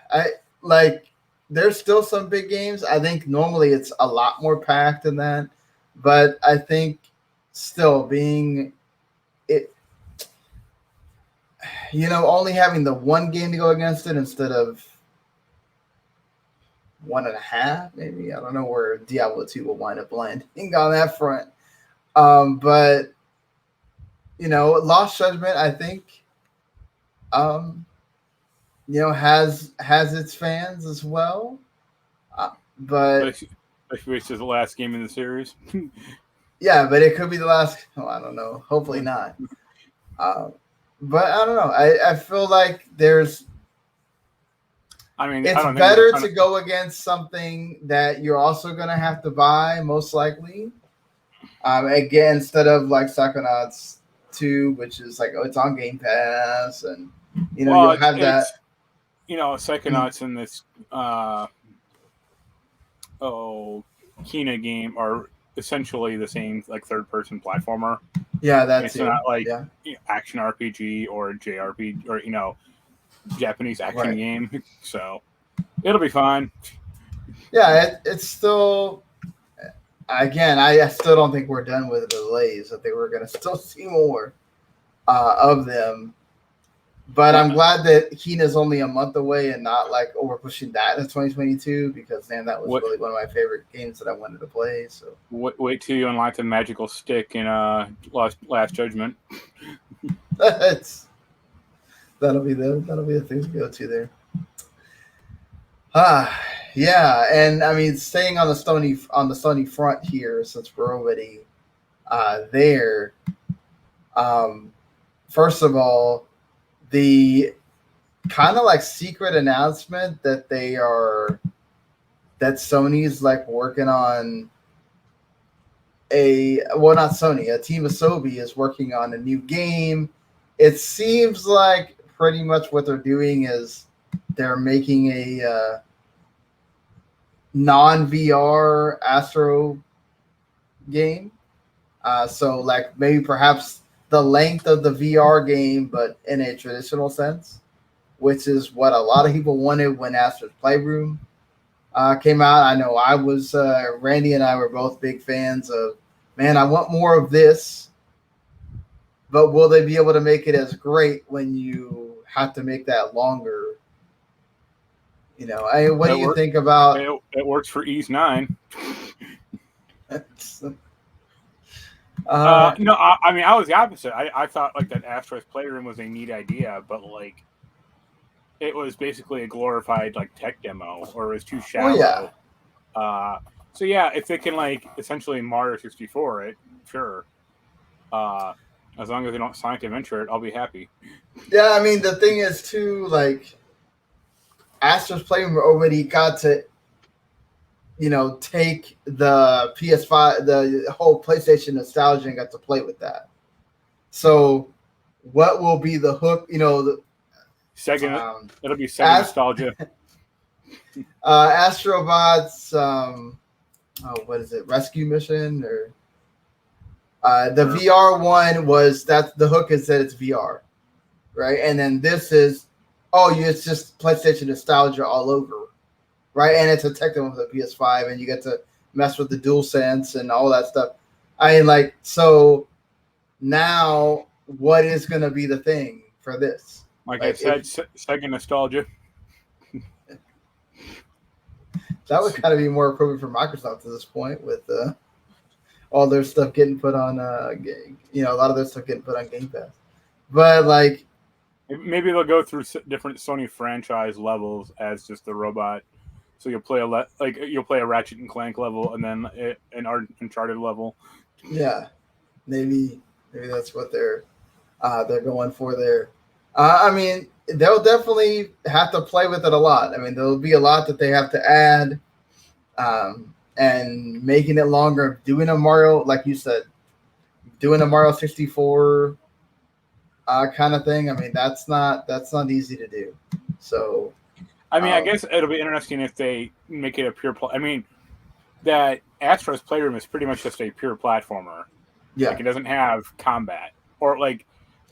[SPEAKER 1] there's still some big games. I think normally it's a lot more packed than that, but I think still being it, only having the 1 game to go against it instead of 1.5, maybe. I don't know where Diablo 2 will wind up landing on that front. But Lost Judgment, I think, has its fans as well. But
[SPEAKER 3] it's the last game in the series.
[SPEAKER 1] Yeah, but it could be the last. Oh, I don't know. Hopefully not. But I don't know. I feel like there's.
[SPEAKER 3] I mean,
[SPEAKER 1] it's better to go against something that you're also going to have to buy, most likely. Again, instead of like Psychonauts 2, which is like, it's on Game Pass, and you'll have that.
[SPEAKER 3] Psychonauts in this Kina game are essentially the same, like, third-person platformer.
[SPEAKER 1] Yeah, that's
[SPEAKER 3] it's not like action RPG or JRPG or Japanese action game. So it'll be fine.
[SPEAKER 1] Yeah, it's still. Again, I still don't think we're done with the delays. I think we're going to still see more of them. But I'm glad that Kina's only a month away and not like we're pushing that to 2022, because that was really one of my favorite games that I wanted to play. So
[SPEAKER 3] wait till you unlock the magical stick in Last Judgment.
[SPEAKER 1] That'll be the thing to go to there. Yeah, and I mean, staying on the Sony front here, since we're already there. First of all, the kind of like secret announcement that Sony's like working on not Sony, a team ASOBI is working on a new game. It seems like pretty much what they're doing is they're making a non-VR Astro game. So like maybe perhaps the length of the VR game, but in a traditional sense, which is what a lot of people wanted when Astro's Playroom came out. I know I was, Randy and I were both big fans of, man, I want more of this, but will they be able to make it as great when you have to make that longer? What do you think about?
[SPEAKER 3] It works for Ys 9. No, I mean, I was the opposite. I thought like that Astro's Playroom was a neat idea, but like it was basically a glorified like tech demo, or it was too shallow. So yeah, if they can like essentially Mario 64 it, sure. As long as they don't Sonic Adventure it, I'll be happy.
[SPEAKER 1] Yeah, I mean the thing is too, like Astro's Playroom already got to take the PS5, the whole PlayStation nostalgia, and got to play with that. So, what will be the hook? It'll
[SPEAKER 3] be Sega nostalgia.
[SPEAKER 1] Astrobot's, what is it? Rescue Mission, or the VR one was that the hook is that it's VR, right? And then this is, it's just PlayStation nostalgia all over. Right, and it's a tech demo with the PS5, and you get to mess with the DualSense and all that stuff. I mean, like, so now what is going to be the thing for this?
[SPEAKER 3] Like I said, Sega nostalgia.
[SPEAKER 1] That would kind of be more appropriate for Microsoft at this point, with all their stuff getting put on, a lot of their stuff getting put on Game Pass. But like,
[SPEAKER 3] maybe they'll go through different Sony franchise levels as just the robot. So you'll play a Ratchet and Clank level, and then an Uncharted level.
[SPEAKER 1] Yeah, maybe that's what they're going for there. I mean, they'll definitely have to play with it a lot. I mean, there'll be a lot that they have to add, and making it longer. Doing a Mario, like you said, doing a Mario 64 kind of thing. I mean, that's not easy to do. So.
[SPEAKER 3] I mean, I guess it'll be interesting if they make it a pure. I mean, that Astro's Playroom is pretty much just a pure platformer.
[SPEAKER 1] Yeah,
[SPEAKER 3] like it doesn't have combat, or like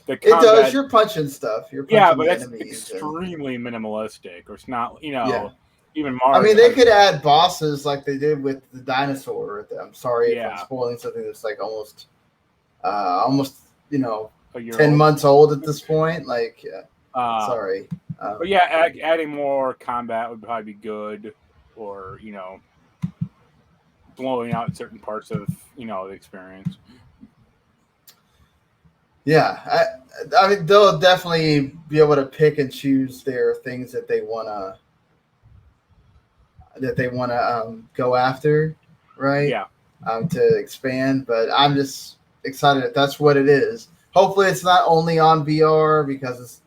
[SPEAKER 1] the combat. It does. You're punching stuff. You're punching
[SPEAKER 3] but that's extremely minimalistic. Or it's not, even Mario.
[SPEAKER 1] I mean, they could add bosses like they did with the dinosaur. I'm sorry if I'm spoiling something that's like almost 10 months old at this point. Like, sorry.
[SPEAKER 3] But yeah, adding more combat would probably be good, or blowing out certain parts of the experience.
[SPEAKER 1] Yeah, I mean they'll definitely be able to pick and choose their things that they wanna go after, right?
[SPEAKER 3] Yeah.
[SPEAKER 1] To expand, but I'm just excited that that's what it is. hopefully it's not only on VR because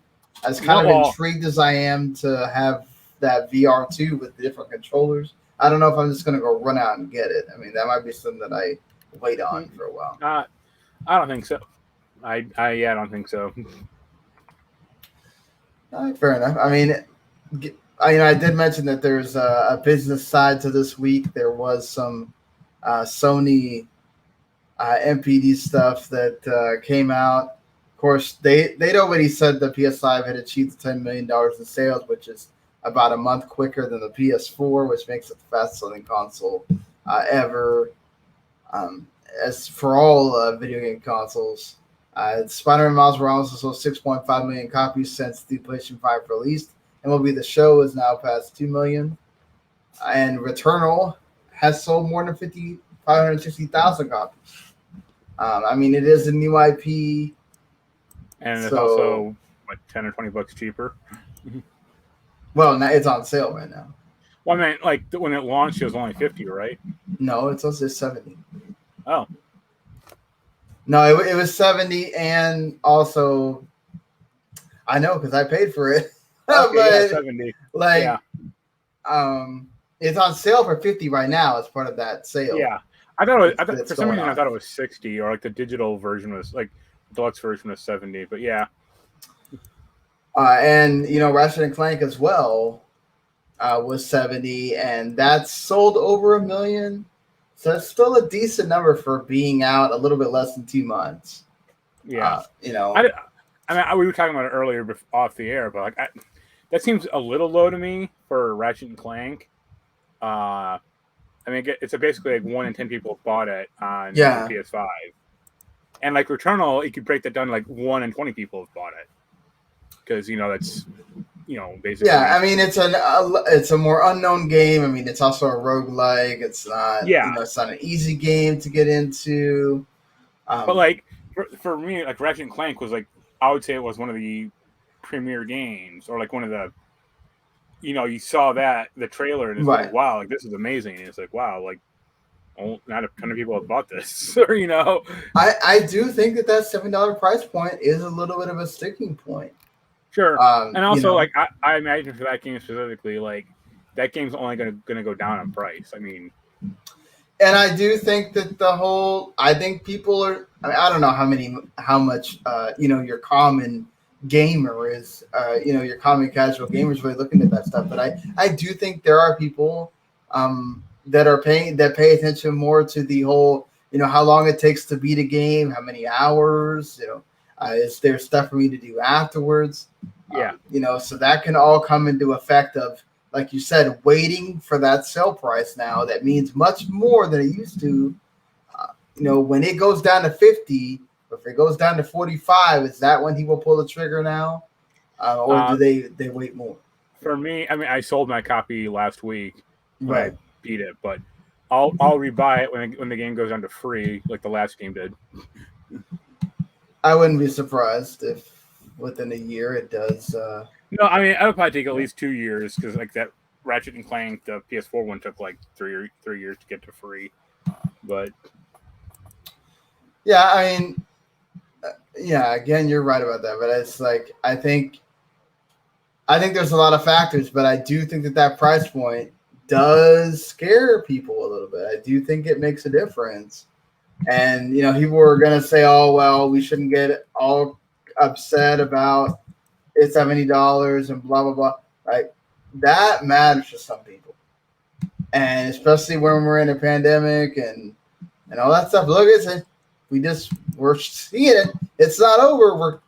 [SPEAKER 1] as kind of intrigued as I am to have that VR 2 with the different controllers. I don't know if I'm just going to go run out and get it. I mean, that might be something that I wait on for a while.
[SPEAKER 3] I don't think so. I don't think so.
[SPEAKER 1] All right, fair enough. I mean, I did mention that there's a business side to this week. There was some Sony MPD stuff that came out. Of course, they'd already said the PS5 had achieved $10 million in sales, which is about a month quicker than the PS4, which makes it the fastest selling console ever. As for all video game consoles, Spider-Man Miles Morales has sold 6.5 million copies since the PlayStation 5 released. MLB The Show is now past 2 million. And Returnal has sold more than 560,000 copies. I mean, it is a new IP.
[SPEAKER 3] And it's also, what, 10 or 20 bucks cheaper?
[SPEAKER 1] Well, now it's on sale right now.
[SPEAKER 3] Well, I mean, like, when it launched, it was only 50, right?
[SPEAKER 1] No, it's also 70.
[SPEAKER 3] Oh.
[SPEAKER 1] No, it was 70, and also, I know because I paid for it.
[SPEAKER 3] Okay,
[SPEAKER 1] but,
[SPEAKER 3] 70.
[SPEAKER 1] Like,
[SPEAKER 3] yeah.
[SPEAKER 1] It's on sale for 50 right now as part of that sale.
[SPEAKER 3] Yeah. I thought for some reason I thought it was 60, or like the digital version was, like, the deluxe version was 70, but yeah.
[SPEAKER 1] And, Ratchet & Clank as well was 70, and that's sold over 1 million. So it's still a decent number for being out a little bit less than 2 months.
[SPEAKER 3] Yeah. I mean, we were talking about it earlier off the air, but like that seems a little low to me for Ratchet & Clank. I mean, it's basically like 1 in 10 people have bought it on the PS5. And like Returnal, you could break that down to like 1 in 20 people have bought it. Because, that's, basically.
[SPEAKER 1] Yeah, I mean, it's a more unknown game. I mean, it's also a roguelike. It's not, it's not an easy game to get into.
[SPEAKER 3] But like, for me, like Ratchet & Clank was like, I would say it was one of the premier games, or like one of the, you saw the trailer, and it's like, wow, like this is amazing. And it's like, wow, like, not a ton of people have bought this, or
[SPEAKER 1] I do think that $7 price point is a little bit of a sticking point.
[SPEAKER 3] Sure, and also like I imagine for that game specifically, like that game's only gonna go down in price. I mean,
[SPEAKER 1] and I do think that I think people are. I mean, I don't know how much your common gamer is. Your common casual gamer is really looking at that stuff. But I do think there are people that pay attention more to the whole. How long it takes to beat a game, how many hours. Is there stuff for me to do afterwards?
[SPEAKER 3] Yeah.
[SPEAKER 1] So that can all come into effect of, like you said, waiting for that sale price now. That means much more than it used to. When it goes down to 50, or if it goes down to 45, is that when he will pull the trigger now? Or do they wait more?
[SPEAKER 3] For me, I mean, I sold my copy last week when I beat it, but I'll rebuy it when the game goes down to free, like the last game did.
[SPEAKER 1] I wouldn't be surprised if within a year it does.
[SPEAKER 3] No, I mean, I would probably take at least 2 years because, like, that Ratchet & Clank, the PS4 one, took like 3 years to get to free. But
[SPEAKER 1] yeah, I mean, again, you're right about that. But it's like I think there's a lot of factors, but I do think that price point does scare people a little bit. I do think it makes a difference. And, people were going to say, oh, well, we shouldn't get all upset about it's $70 and blah, blah, blah. Like, that matters to some people. And especially when we're in a pandemic and all that stuff. Look, we're seeing it. It's not over. We're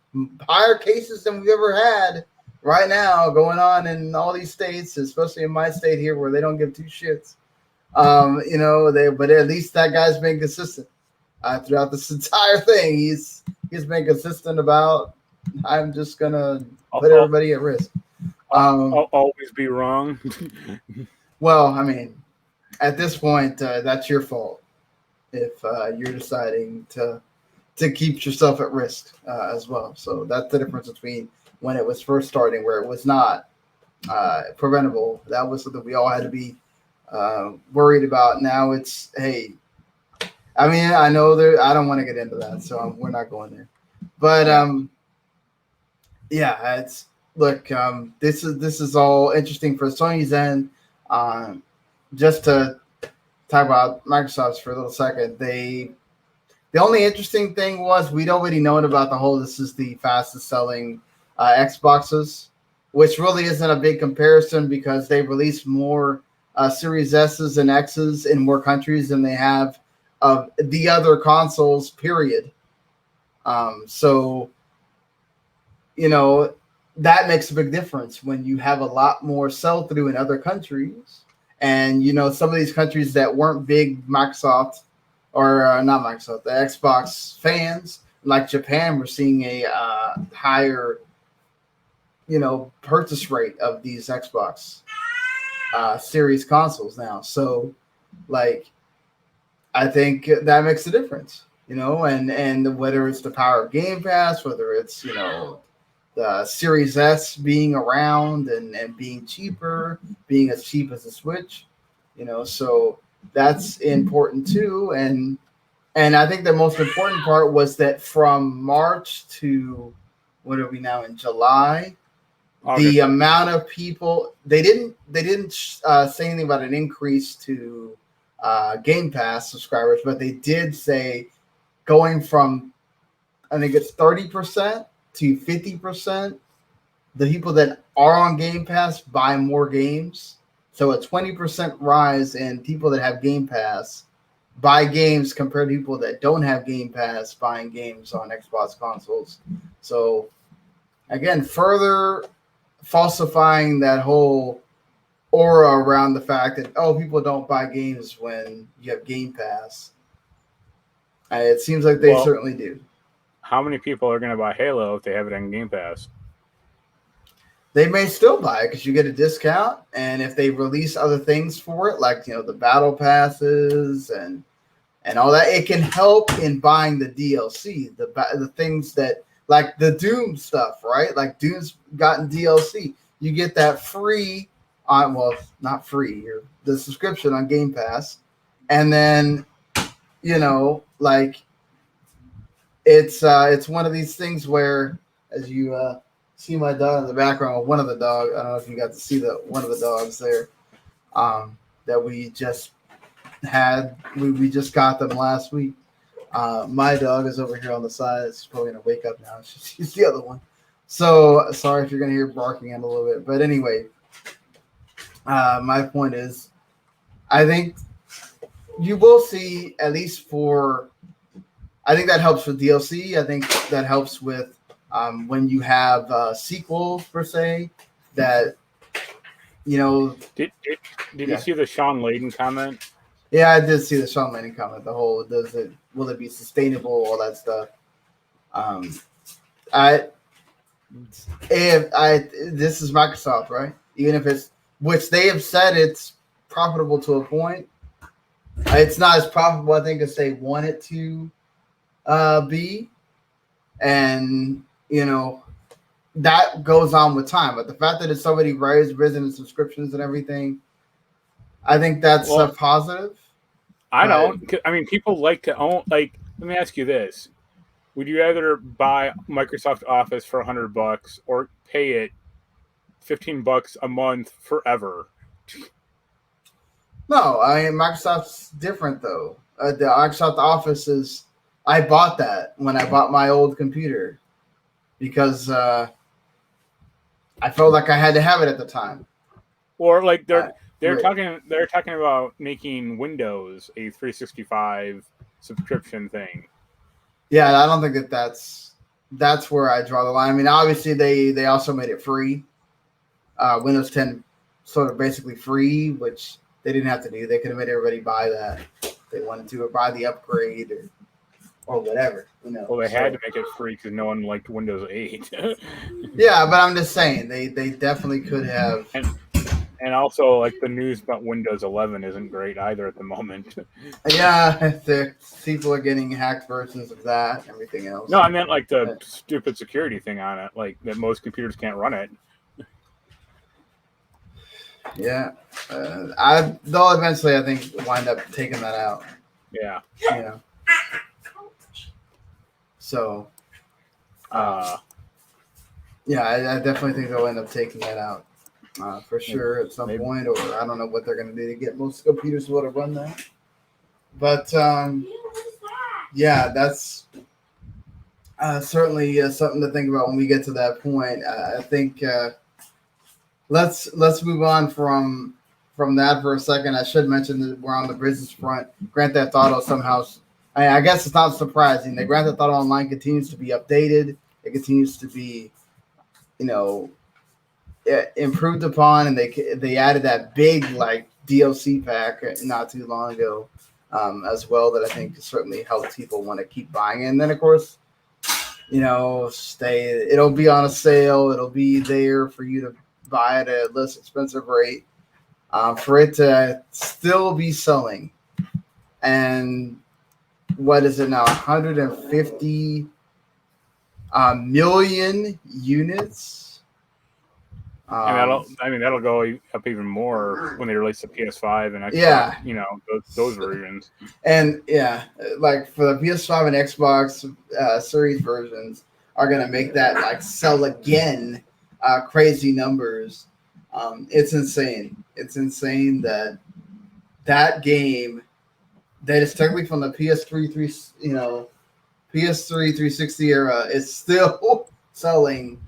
[SPEAKER 1] higher cases than we've ever had right now going on in all these states, especially in my state here where they don't give two shits. But at least that guy's been consistent. Throughout this entire thing, he's been consistent about I'm just gonna put everybody at risk.
[SPEAKER 3] I'll always be wrong.
[SPEAKER 1] Well, I mean, at this point, that's your fault if you're deciding to keep yourself at risk as well. So that's the difference between when it was first starting, where it was not preventable. That was something we all had to be worried about. Now it's, hey. I mean, I know I don't want to get into that, so we're not going there. But yeah, it's this is all interesting for Sony's end. Just to talk about Microsoft's for a little second, the only interesting thing was we'd already known about the whole this is the fastest selling Xboxes, which really isn't a big comparison because they released more Series S's and X's in more countries than they have of the other consoles, period. So, that makes a big difference when you have a lot more sell-through in other countries. And, some of these countries that weren't big Microsoft or not Microsoft, the Xbox fans, like Japan, we're seeing a higher, purchase rate of these Xbox series consoles now. So, I think that makes a difference, and whether it's the power of Game Pass, whether it's, the Series S being around and being cheaper, being as cheap as the Switch, so that's important too. And I think the most important part was that from March to what are we now in July, August. The amount of people they didn't say anything about an increase to Game Pass subscribers, but they did say going from I think it's 30% to 50%, the people that are on Game Pass buy more games. So a 20% rise in people that have Game Pass buy games compared to people that don't have Game Pass buying games on Xbox consoles. So again, further falsifying that whole aura around the fact that, people don't buy games when you have Game Pass. It seems like they certainly do.
[SPEAKER 3] How many people are going to buy Halo if they have it on Game Pass?
[SPEAKER 1] They may still buy it because you get a discount, and if they release other things for it, like the battle passes and all that, it can help in buying the DLC, the things that like the Doom stuff, right? Like Doom's gotten DLC, you get that free on not free, the subscription on Game Pass, and then it's one of these things where as you see my dog in the background, one of the dogs. I don't know if you got to see one of the dogs there that we just had. We just got them last week. My dog is over here on the side. She's probably going to wake up now. She's the other one. So sorry if you're going to hear barking in a little bit. But anyway, my point is, I think you will see at least I think that helps with DLC. I think that helps with when you have sequels per se that Did
[SPEAKER 3] you see the Sean Layden comment?
[SPEAKER 1] Yeah, I did see the Sean Layden comment. The whole will it be sustainable? All that stuff. This is Microsoft, right? Even if it's which they have said it's profitable to a point. It's not as profitable, I think, as they want it to be, and that goes on with time. But the fact that it's already risen in subscriptions and everything, I think that's a positive.
[SPEAKER 3] I don't. I mean, people like to own. Let me ask you this: would you rather buy Microsoft Office for $100 or pay it $15 a month forever?
[SPEAKER 1] No, Microsoft's different though. The Microsoft Office is. I bought that when I bought my old computer because I felt like I had to have it at the time.
[SPEAKER 3] Or they're talking about making Windows a 365 subscription thing.
[SPEAKER 1] Yeah, I don't think that's where I draw the line. I mean, obviously they also made it free. Windows 10 sort of basically free, which they didn't have to do. They could have made everybody buy that if they wanted to, or buy the upgrade or whatever.
[SPEAKER 3] Well, they had to make it free because no one liked Windows 8.
[SPEAKER 1] Yeah, but I'm just saying they definitely could have.
[SPEAKER 3] And also, the news about Windows 11 isn't great either at the moment.
[SPEAKER 1] Yeah, the people are getting hacked versions of that and everything else.
[SPEAKER 3] No, I meant the stupid security thing on it, that most computers can't run it.
[SPEAKER 1] Yeah, they'll eventually, I think, wind up taking that out.
[SPEAKER 3] Yeah.
[SPEAKER 1] So, Yeah, I definitely think they'll end up taking that out for sure at some point, or I don't know what they're going to do to get most computers to run that. But yeah, that's certainly something to think about when we get to that point. I think let's move on from that for a second. I should mention that we're on the business front. Grand Theft Auto somehow, I guess it's not surprising that Grand Theft Auto Online continues to be updated. It continues to be, improved upon, and they added that big like DLC pack not too long ago as well that I think certainly helped people want to keep buying it. And then of course, it'll be on a sale. It'll be there for you to buy it at a less expensive rate. For it to still be selling, and what is it now? 150 million units.
[SPEAKER 3] And that'll go up even more when they release the PS5 and Xbox, those versions.
[SPEAKER 1] And like for the PS5 and Xbox Series versions are going to make that like sell again crazy numbers. It's insane. It's insane that game that is technically from the PS3 360 era is still selling.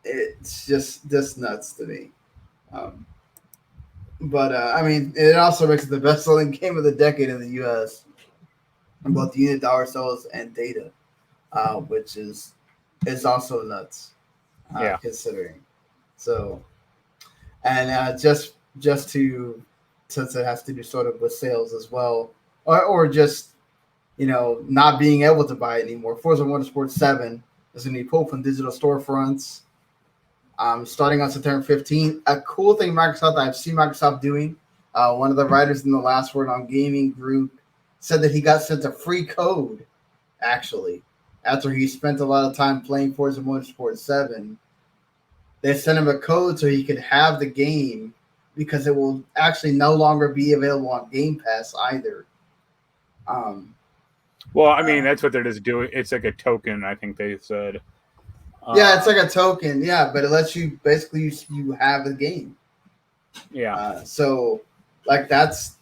[SPEAKER 1] It's just nuts to me. But it also makes it the best-selling game of the decade in the U.S. in both unit dollar sales and data, which is also nuts. Considering. So, and just to, since it has to do sort of with sales as well, or just not being able to buy it anymore. Forza Motorsport 7 is going to be pulled from digital storefronts. Starting on September 15th. A cool thing I've seen Microsoft doing, one of the writers in the Last Word on Gaming group said that he got sent a free code, actually, after he spent a lot of time playing Forza Motorsport 7. They sent him a code so he could have the game because it will actually no longer be available on Game Pass either.
[SPEAKER 3] That's what they're just doing. It's like a token, I think they said.
[SPEAKER 1] It's like a token, but it lets you basically you have the game.
[SPEAKER 3] Yeah.
[SPEAKER 1] So, like that's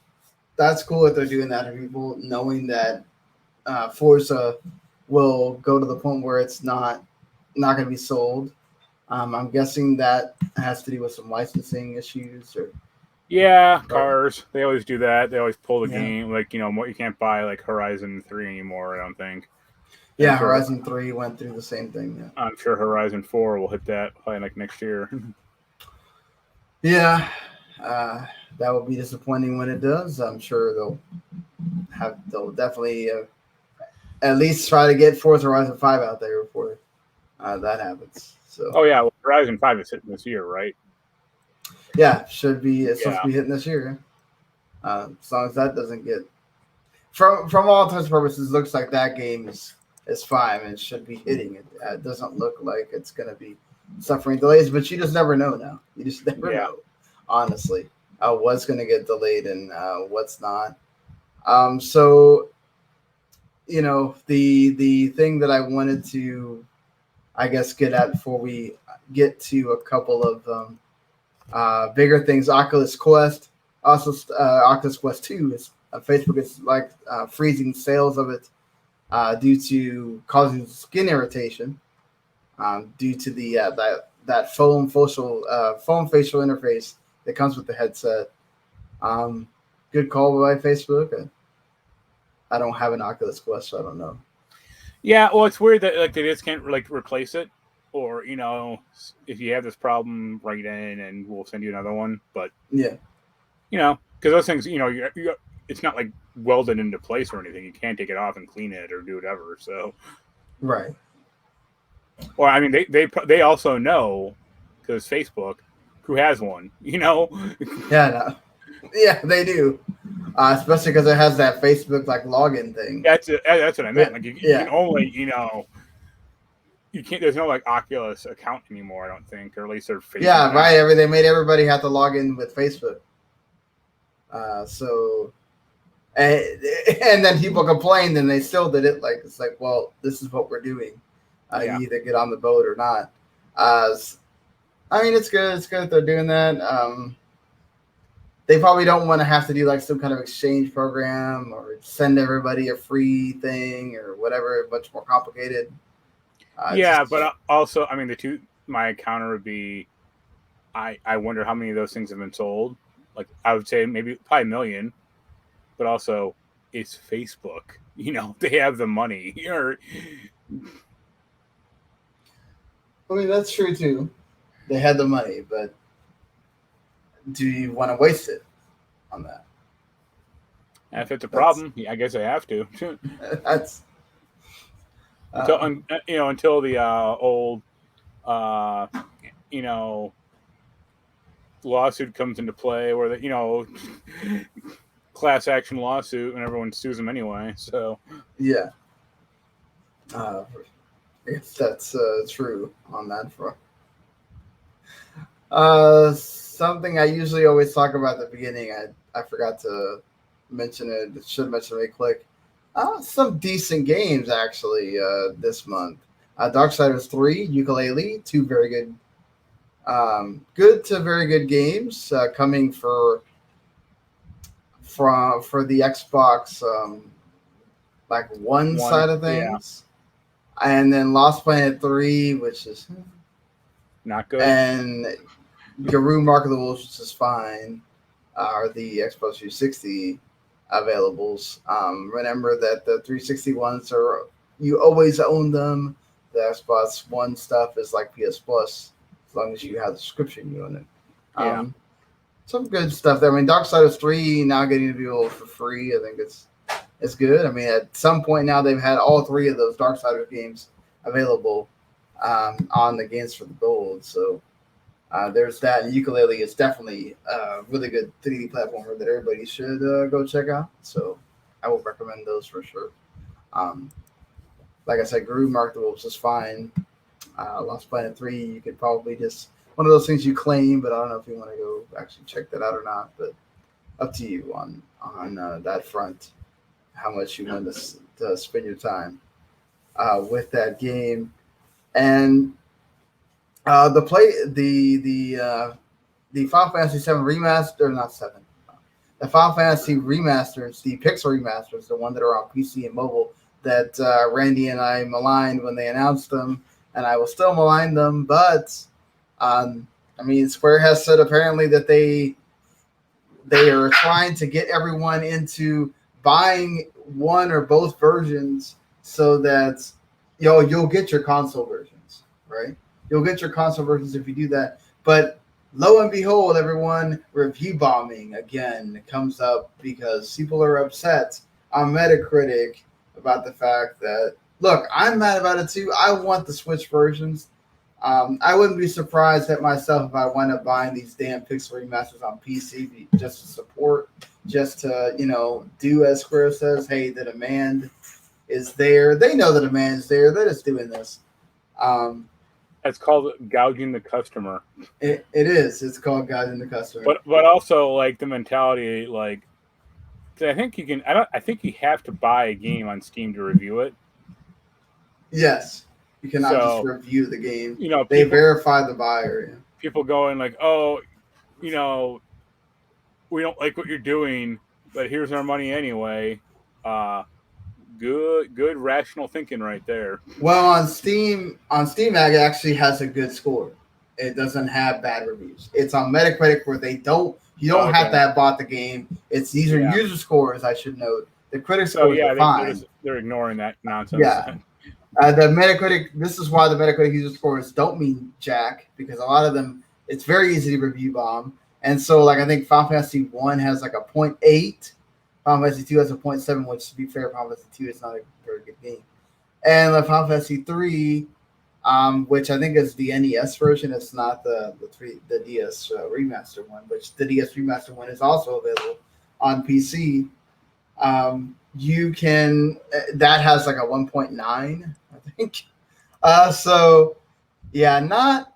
[SPEAKER 1] cool that they're doing that to people, knowing that Forza will go to the point where it's not going to be sold. I'm guessing that has to do with some licensing issues or.
[SPEAKER 3] Yeah, cars. They always do that. They always pull the game, you can't buy like Horizon 3 anymore. I don't think.
[SPEAKER 1] Yeah, Horizon 3 went through the same thing. Yeah.
[SPEAKER 3] I'm sure Horizon 4 will hit that probably like next year.
[SPEAKER 1] Yeah, that will be disappointing when it does. I'm sure they'll definitely at least try to get Forza Horizon 5 out there before that happens. So.
[SPEAKER 3] Oh yeah, Horizon 5 is hitting this year, right?
[SPEAKER 1] Yeah, should be. It's supposed to be hitting this year. As long as that doesn't get from all intents and purposes, looks like that game is fine and should be hitting it. It doesn't look like it's going to be suffering delays, but you just never know now. You just never know, honestly, what's going to get delayed and what's not. So, the thing that I wanted to, I guess, get at before we get to a couple of bigger things, Oculus Quest, also Oculus Quest 2 is Facebook is like freezing sales of it. Due to causing skin irritation, due to the that foam facial interface that comes with the headset. Good call by Facebook. I don't have an Oculus Quest, so I don't know.
[SPEAKER 3] Yeah, well, it's weird that they just can't replace it, or if you have this problem, write in and we'll send you another one. But because those things, it's not like welded into place or anything. You can't take it off and clean it or do whatever. So,
[SPEAKER 1] right.
[SPEAKER 3] Well, they also know because Facebook, who has one,
[SPEAKER 1] Yeah, they do. Especially because it has that Facebook login thing.
[SPEAKER 3] That's what I meant. You can only you can't. There's no Oculus account anymore. I don't think, or at least their Facebook.
[SPEAKER 1] Yeah, right. They made everybody have to log in with Facebook. and then people complained, and they still did it. Like it's like, well, this is what we're doing. You either get on the boat or not. I mean, it's good. It's good that they're doing that. They probably don't want to have to do like some kind of exchange program or send everybody a free thing or whatever. Much more complicated.
[SPEAKER 3] But also, I mean, my counter would be, I wonder how many of those things have been sold. Like, I would say probably 1 million, but also it's Facebook. They have the money.
[SPEAKER 1] I mean, that's true too. They had the money, but do you want to waste it on that?
[SPEAKER 3] And if it's a problem, I guess I have to.
[SPEAKER 1] That's
[SPEAKER 3] until the old lawsuit comes into play, where the class action lawsuit, and everyone sues them anyway. So
[SPEAKER 1] yeah, I guess that's true on that front. Something I usually always talk about at the beginning, I forgot to mention it. Should mention it quick. Some decent games actually this month. Darksiders 3, Yooka-Laylee, 2 very good, good to very good games coming for the Xbox like one side of things, and then Lost Planet 3, which is
[SPEAKER 3] not good,
[SPEAKER 1] and Garou Mark of the Wolves, which is fine, are the Xbox 360 availables. Remember that the 360 ones you always own them. The Xbox One stuff is like PS Plus, as long as you have the subscription, you own it. Some good stuff there. I mean, Darksiders 3 now getting to be able for free. I think it's good. I mean, at some point now they've had all 3 of those Darksiders games available on the games for the gold. So there's that. And Yooka-Laylee is definitely a really good 3D platformer that everybody should go check out. So I will recommend those for sure. Like I said, Garou Mark the Wolves is fine. Lost Planet 3, you could probably just one of those things you claim, but I don't know if you want to go actually check that out or not. But up to you on that front, how much you want to spend your time with that game. And the Final Fantasy 7 remaster, not 7. The Final Fantasy remasters, the Pixel remasters, the one that are on PC and mobile, that Randy and I maligned when they announced them, and I will still malign them. But I mean, Square has said apparently that they are trying to get everyone into buying one or both versions, so that you'll get your console versions, right? You'll get your console versions if you do that. But lo and behold, everyone, review bombing again comes up because people are upset on Metacritic about the fact that, look, I'm mad about it too. I want the Switch versions. I wouldn't be surprised at myself if I wind up buying these damn Pixel remasters on PC just to support, just to, do as Square says, hey, the demand is there. They know the demand is there. They're just doing this.
[SPEAKER 3] It's called gouging the customer.
[SPEAKER 1] It is. It's called gouging the customer.
[SPEAKER 3] But also, like, the mentality, like, I think you can. I think you have to buy a game on Steam to review it.
[SPEAKER 1] Yes, you cannot just review the game. They verify the buyer. Yeah.
[SPEAKER 3] People going like, "Oh, we don't like what you're doing, but here's our money anyway." Good rational thinking right there.
[SPEAKER 1] Well, on Steam, it actually has a good score. It doesn't have bad reviews. It's on Metacritic where you don't have to have bought the game. These are user scores, I should note. The critic scores are fine.
[SPEAKER 3] They're ignoring that nonsense.
[SPEAKER 1] Yeah. The Metacritic, this is why the Metacritic user scores don't mean jack, because a lot of them, it's very easy to review bomb. And so, like, I think Final Fantasy 1 has like a 0.8. Final Fantasy 2 has a 0.7, which, to be fair, Final Fantasy 2 is not a very good game. And the Final Fantasy 3, which I think is the NES version, it's not the DS remaster one, which the DS remaster one is also available on PC. You can, that has like a 1.9, I think. So yeah, not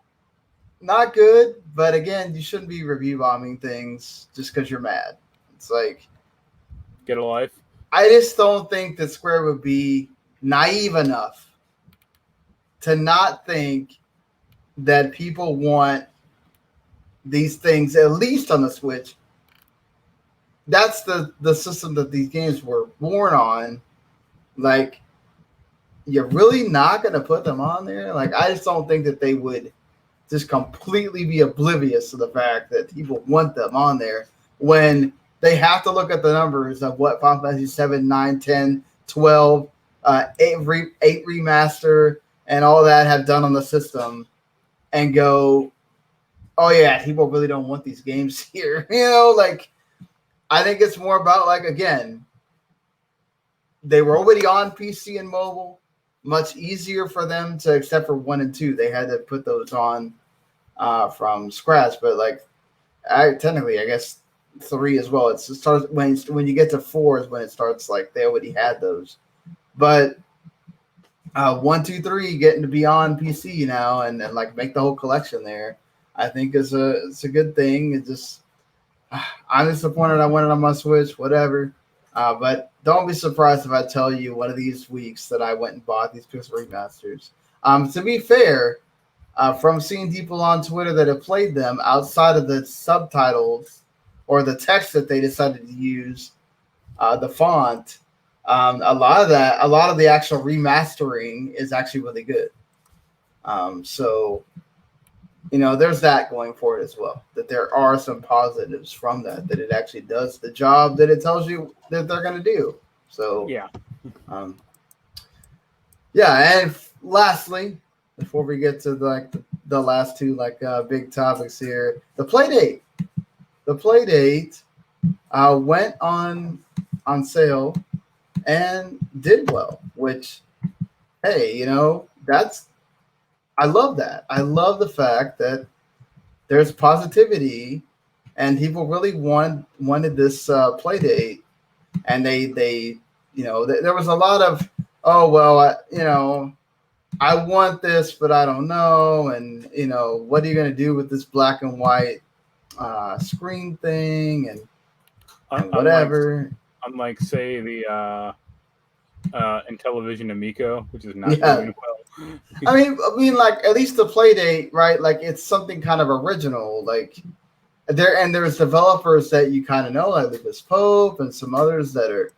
[SPEAKER 1] good, but again, you shouldn't be review bombing things just because you're mad. It's like,
[SPEAKER 3] Get a life.
[SPEAKER 1] I just don't think that Square would be naive enough to not think that people want these things at least on the Switch. That's the system that these games were born on. Like, you're really not going to put them on there? Like, I just don't think that they would just completely be oblivious to the fact that people want them on there when they have to look at the numbers of what Final Fantasy 7, 9, 10, 12, 8 remaster, and all that have done on the system and go, oh, yeah, people really don't want these games here. You know, like, I think it's more about, like, again, they were already on PC and mobile. Much easier for them to, except for 1 and 2, they had to put those on from scratch. But like, technically, I guess 3 as well. It starts when you get to 4 is when it starts. Like they already had those, but 1, 2, 3 getting to be on PC now and like make the whole collection there, I think it's a good thing. It just I'm disappointed I wanted on my Switch, whatever. But don't be surprised if I tell you one of these weeks that I went and bought these Pixel remasters. To be fair, from seeing people on Twitter that have played them outside of the subtitles or the text that they decided to use, the font, a lot of the actual remastering is actually really good. So, you know, there's that going for it as well, that there are some positives from that it actually does the job that it tells you that they're going to do. So,
[SPEAKER 3] yeah.
[SPEAKER 1] And lastly, before we get to the last two big topics here, the Playdate. The Playdate went on sale and did well, which, hey, you know, I love that. I love the fact that there's positivity and people really wanted this Playdate, and they you know, there was a lot of, oh, well, you know, I want this, but I don't know. And, you know, what are you going to do with this black and white screen thing and whatever.
[SPEAKER 3] Unlike, say, the Intellivision Amico, which is not doing well.
[SPEAKER 1] I mean, like, at least the Playdate, right? Like, it's something kind of original. Like, there's developers that you kind of know, like Lucas Pope and some others that are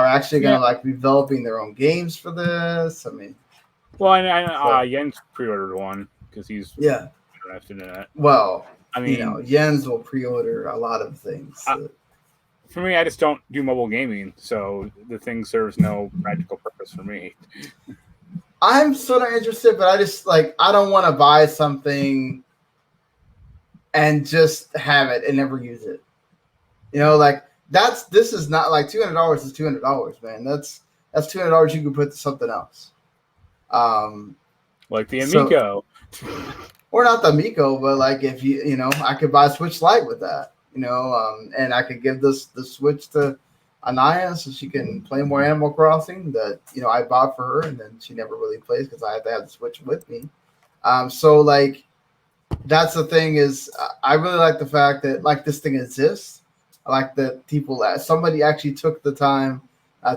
[SPEAKER 1] actually going to like be developing their own games for this. I mean,
[SPEAKER 3] well, I Jens pre-ordered one because he's interested in it.
[SPEAKER 1] Well, I mean, you know, Jens will pre-order a lot of things.
[SPEAKER 3] For me, I just don't do mobile gaming, so the thing serves no practical purpose for me.
[SPEAKER 1] I'm sort of interested, but I just I don't want to buy something and just have it and never use it. You know, like this is not like $200 is $200, man. That's $200 you can put to something else.
[SPEAKER 3] Like the Amico.
[SPEAKER 1] Or not the Amico, but like if you know, I could buy a Switch Lite with that, you know, and I could give the Switch to Anaya so she can play more Animal Crossing that, you know, I bought for her and then she never really plays because I have to have the Switch with me. So like that's the thing is I really like the fact that like this thing exists. I like that somebody actually took the time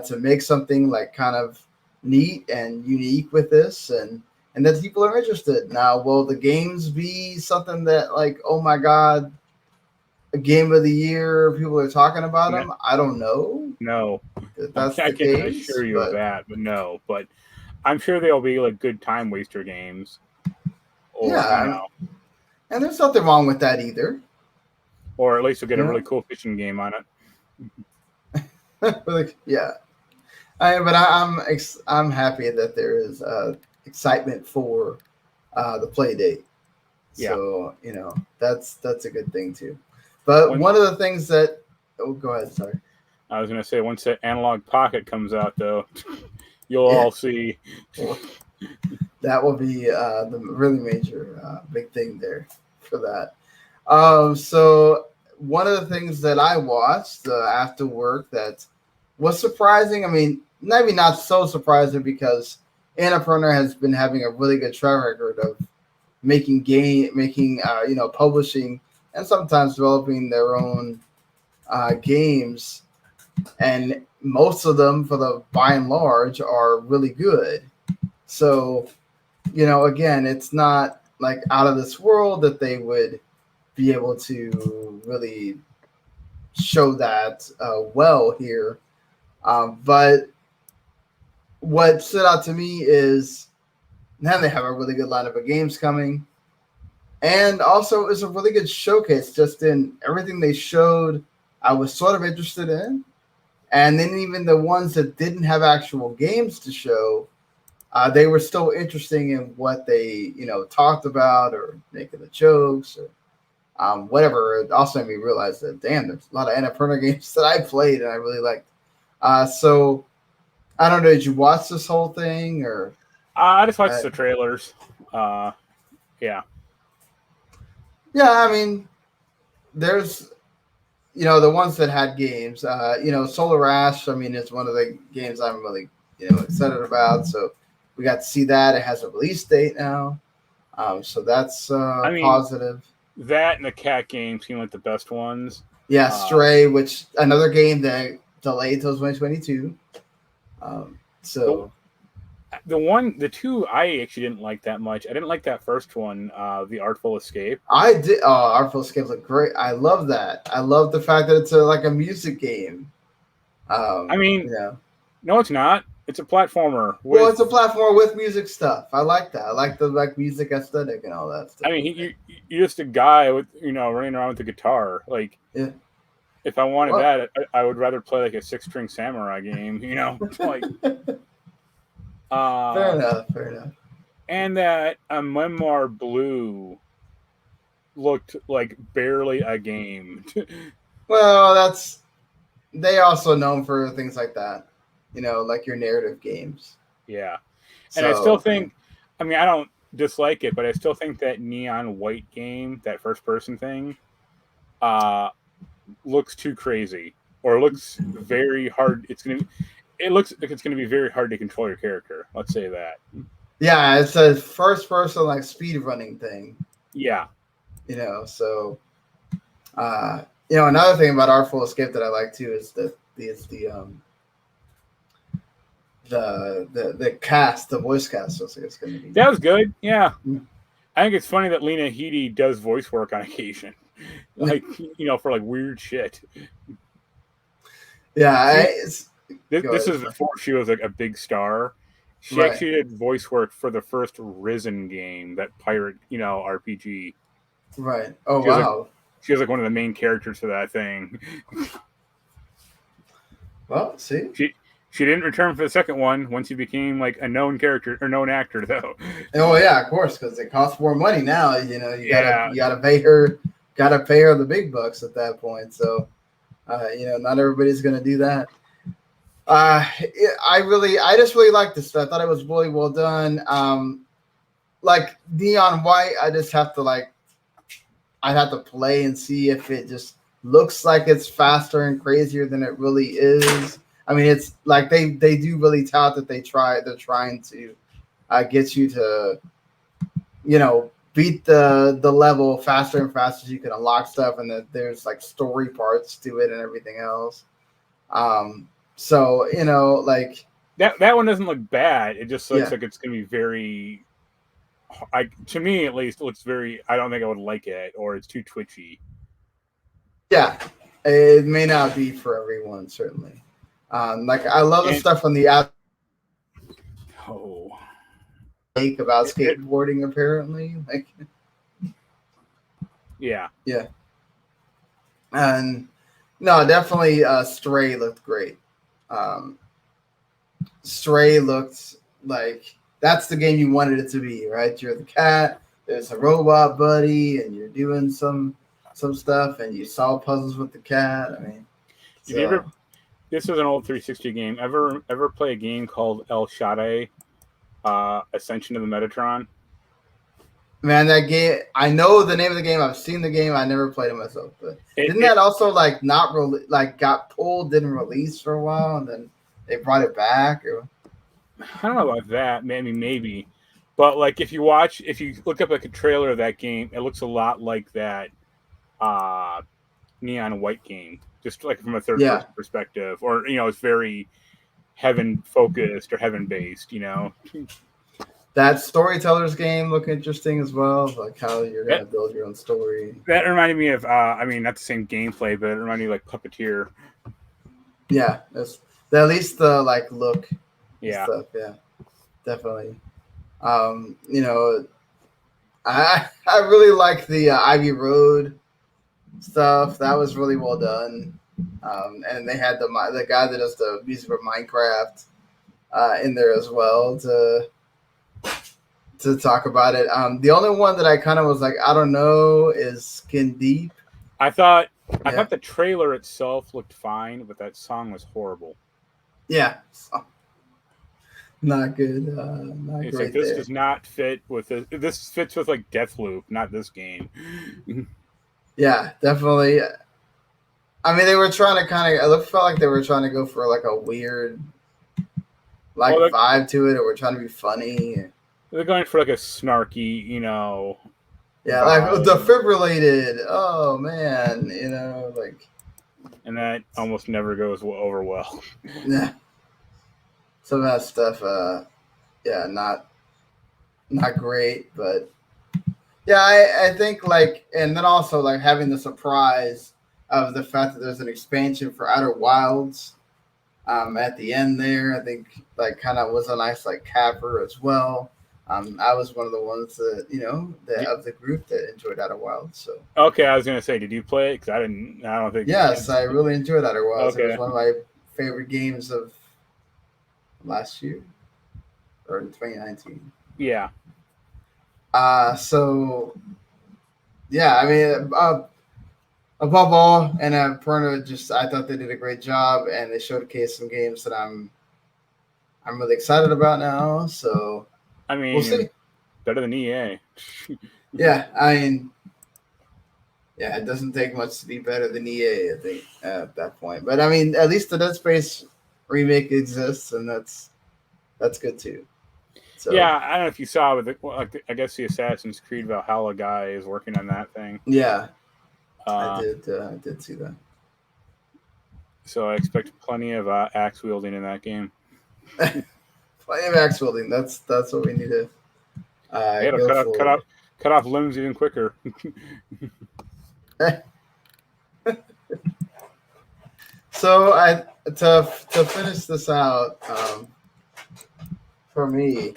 [SPEAKER 1] to make something like kind of neat and unique with this and that people are interested. Now, will the games be something that like, oh my God, a game of the year, people are talking about them? I don't know.
[SPEAKER 3] No.
[SPEAKER 1] That's
[SPEAKER 3] I
[SPEAKER 1] the
[SPEAKER 3] can't
[SPEAKER 1] case,
[SPEAKER 3] assure you of that, but no. But I'm sure they'll be like good time waster games. Or, you know,
[SPEAKER 1] and there's nothing wrong with that either.
[SPEAKER 3] Or at least you'll get a really cool fishing game on
[SPEAKER 1] it. I'm happy that there is excitement for the Playdate. So, you know, that's a good thing too. But one of the things that go ahead, sorry.
[SPEAKER 3] I was gonna say once that Analog Pocket comes out though, you'll all see.
[SPEAKER 1] That will be the really major big thing there for that. So one of the things that I watched after work that was surprising, I mean, maybe not so surprising because Annapurna has been having a really good track record of making you know, publishing and sometimes developing their own games. and most of them, for the by and large, are really good. So, again, it's not like out of this world that they would be able to really show that well here. But what stood out to me is now they have a really good lineup of games coming. And also, it's a really good showcase just in everything they showed. I was sort of interested in. And then even the ones that didn't have actual games to show, they were still interesting in what they, talked about or making the jokes or whatever. It also made me realize that, damn, there's a lot of Annapurna games that I played and I really liked. So, I don't know, did you watch this whole thing? Or
[SPEAKER 3] I just watched the trailers. Yeah.
[SPEAKER 1] Yeah, I mean, there's, the ones that had games. Solar Ash, I mean, is one of the games I'm really, excited about. So we got to see that. It has a release date now. So that's positive.
[SPEAKER 3] That and the cat game seem like the best ones.
[SPEAKER 1] Yeah, Stray, which another game that delayed till 2022.
[SPEAKER 3] The two I actually didn't like that much. I didn't like that first one, The Artful Escape.
[SPEAKER 1] I did. Artful Escape looked great. I love that. I love the fact that it's like a music game.
[SPEAKER 3] No, it's not. It's a platformer.
[SPEAKER 1] Well, it's a platformer with music stuff. I like that. I like the music aesthetic and all that stuff.
[SPEAKER 3] I mean, you're just a guy with running around with a guitar. Like,
[SPEAKER 1] yeah.
[SPEAKER 3] If I wanted that, I would rather play like a 6-string samurai game. Like.
[SPEAKER 1] Fair enough.
[SPEAKER 3] And that Memoir Blue looked like barely a game.
[SPEAKER 1] Well, they also known for things like that, like your narrative games.
[SPEAKER 3] Yeah. And I still think, I don't dislike it, but I still think that Neon White game, that first person thing, looks too crazy or looks very hard. It looks like it's going to be very hard to control your character. Let's say that.
[SPEAKER 1] Yeah, it's a first-person like speed running thing.
[SPEAKER 3] Yeah.
[SPEAKER 1] So, another thing about Artful Escape that I like too is the cast, the voice cast. Looks like it's going to be.
[SPEAKER 3] That was good. Yeah. I think it's funny that Lena Headey does voice work on occasion, like for like weird shit.
[SPEAKER 1] Yeah,
[SPEAKER 3] this is before she was like a big star. She actually did voice work for the first Risen game, that pirate, RPG.
[SPEAKER 1] Right. Oh, wow.
[SPEAKER 3] She was like one of the main characters for that thing.
[SPEAKER 1] Well, see.
[SPEAKER 3] She didn't return for the second one once she became like a known character or known actor, though.
[SPEAKER 1] Oh yeah, of course, because it costs more money now. You gotta pay her, the big bucks at that point. So, not everybody's gonna do that. I just really liked this. I thought it was really well done. Like Neon White, I just have to I'd have to play and see if it just looks like it's faster and crazier than it really is. I mean, it's like they do really tout that they're trying to get you to, beat the level faster and faster so you can unlock stuff, and that there's like story parts to it and everything else. So,
[SPEAKER 3] that one doesn't look bad. It just looks like it's going to be very, to me at least, it looks very, I don't think I would like it, or it's too twitchy. Yeah,
[SPEAKER 1] it may not be for everyone, certainly. I love the stuff on the app. About skateboarding, apparently.
[SPEAKER 3] Yeah.
[SPEAKER 1] And no, definitely Stray looked great. Stray looked like that's the game you wanted it to be, right? You're the cat, there's a robot buddy, and you're doing some stuff, and you solve puzzles with the cat. I mean,
[SPEAKER 3] this was an old 360 game. Ever play a game called El Shaddai, Ascension of the Metatron?
[SPEAKER 1] Man, that game, I know the name of the game. I've seen the game. I never played it myself. But didn't that also got pulled, didn't release for a while, and then they brought it back? Or
[SPEAKER 3] I don't know about that. Maybe. But if you look up a trailer of that game, it looks a lot like that Neon White game. just like from a third person perspective, or it's very heaven focused or heaven based.
[SPEAKER 1] That storyteller's game look interesting as well, like how you're gonna build your own story.
[SPEAKER 3] That reminded me of not the same gameplay, but it reminded me of like Puppeteer.
[SPEAKER 1] Yeah, that's at least the like look.
[SPEAKER 3] Yeah.
[SPEAKER 1] Stuff. Yeah, definitely. I really like the Ivy Road stuff. That was really well done. And they had the guy that does the music for Minecraft in there as well to talk about it. The only one that I kind of was like, I don't know, is Skin Deep.
[SPEAKER 3] I thought the trailer itself looked fine, but that song was horrible.
[SPEAKER 1] Yeah. Not good. Not
[SPEAKER 3] it's
[SPEAKER 1] great.
[SPEAKER 3] Like this
[SPEAKER 1] there.
[SPEAKER 3] does not fit with this. This fits with like Deathloop, not this game.
[SPEAKER 1] Yeah, definitely. I mean, they were trying to it felt like they were trying to go for like a weird vibe to it, or we're trying to be funny.
[SPEAKER 3] They're going for like a snarky,
[SPEAKER 1] Yeah, like defibrillated. Oh man, like.
[SPEAKER 3] And that almost never goes over well.
[SPEAKER 1] Yeah. Some of that stuff, not great, but yeah, I think and then also like having the surprise of the fact that there's an expansion for Outerwilds at the end there. I think like kind of was a nice like capper as well. I was one of the ones that of the group that enjoyed Outerwilds. So
[SPEAKER 3] okay, I was gonna say, did you play it? Because I don't think.
[SPEAKER 1] Yes, I really enjoyed Outerwilds. Okay. It was one of my favorite games of last year or in 2019.
[SPEAKER 3] Yeah.
[SPEAKER 1] So yeah, I mean, above all, and Annapurna I thought they did a great job, and they showcased some games that I'm really excited about now. So
[SPEAKER 3] I mean,
[SPEAKER 1] we'll see.
[SPEAKER 3] Better than EA.
[SPEAKER 1] Yeah, I mean, yeah, it doesn't take much to be better than EA, I think, at that point. But I mean, at least the Dead Space remake exists, and that's good too. So,
[SPEAKER 3] yeah, I don't know if you saw, but I guess the Assassin's Creed Valhalla guy is working on that thing.
[SPEAKER 1] Yeah, I did see that.
[SPEAKER 3] So I expect plenty of axe wielding in that game.
[SPEAKER 1] Plenty of axe wielding. That's what we need to.
[SPEAKER 3] Cut off limbs even quicker.
[SPEAKER 1] So to finish this out, for me,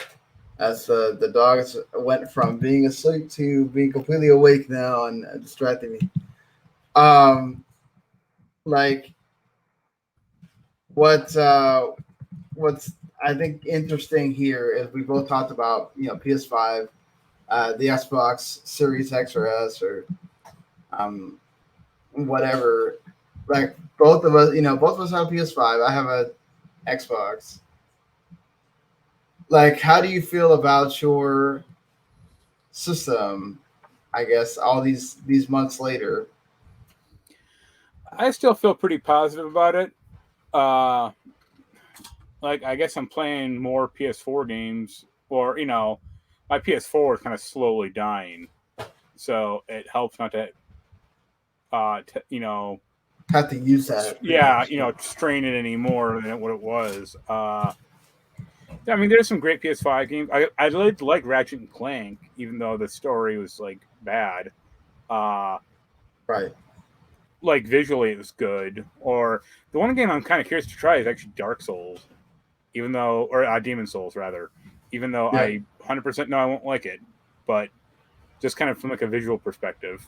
[SPEAKER 1] as the dogs went from being asleep to being completely awake now and distracting me. Like what's I think interesting here is we both talked about PS5, the Xbox Series X or S or whatever. Like both of us have a PS5. I have a Xbox. Like, how do you feel about your system? I guess all these months later.
[SPEAKER 3] I still feel pretty positive about it. Like, I guess I'm playing more PS4 games, or my PS4 is kind of slowly dying, so it helps not to,
[SPEAKER 1] have to use that.
[SPEAKER 3] Yeah, strain it any more than what it was. I mean, there's some great PS5 games. I like Ratchet and Clank, even though the story was like bad.
[SPEAKER 1] Right.
[SPEAKER 3] Like visually, it was good. Or the one game I'm kind of curious to try is actually Dark Souls, or Demon Souls rather. Even though I 100% know I won't like it, but just kind of from like a visual perspective,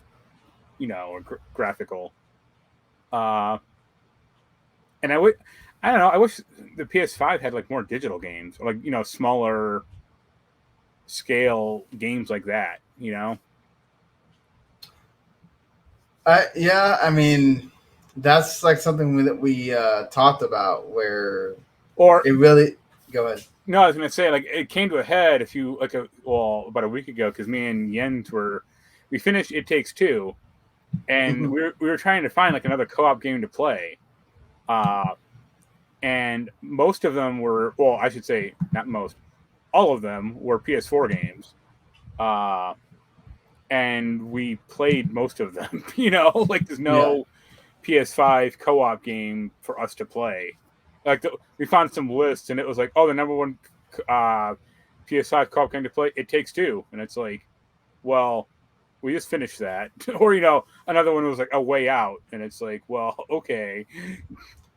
[SPEAKER 3] or graphical. And I don't know. I wish the PS5 had like more digital games, or like smaller scale games like that.
[SPEAKER 1] Yeah, I mean, that's like something that we talked about where,
[SPEAKER 3] or
[SPEAKER 1] it really. Go ahead.
[SPEAKER 3] No, I was gonna say, like, it came to a head about a week ago, because me and Jens we finished It Takes Two, and we were trying to find like another co-op game to play. And most of them were, well, I should say not most, all of them were PS4 games. And we played most of them, like there's no PS5 co-op game for us to play. Like we found some lists, and it was like, oh, the number one PS5 co-op game to play, It Takes Two, and it's like, well, we just finished that. Or another one was like A Way Out, and it's like, well, okay.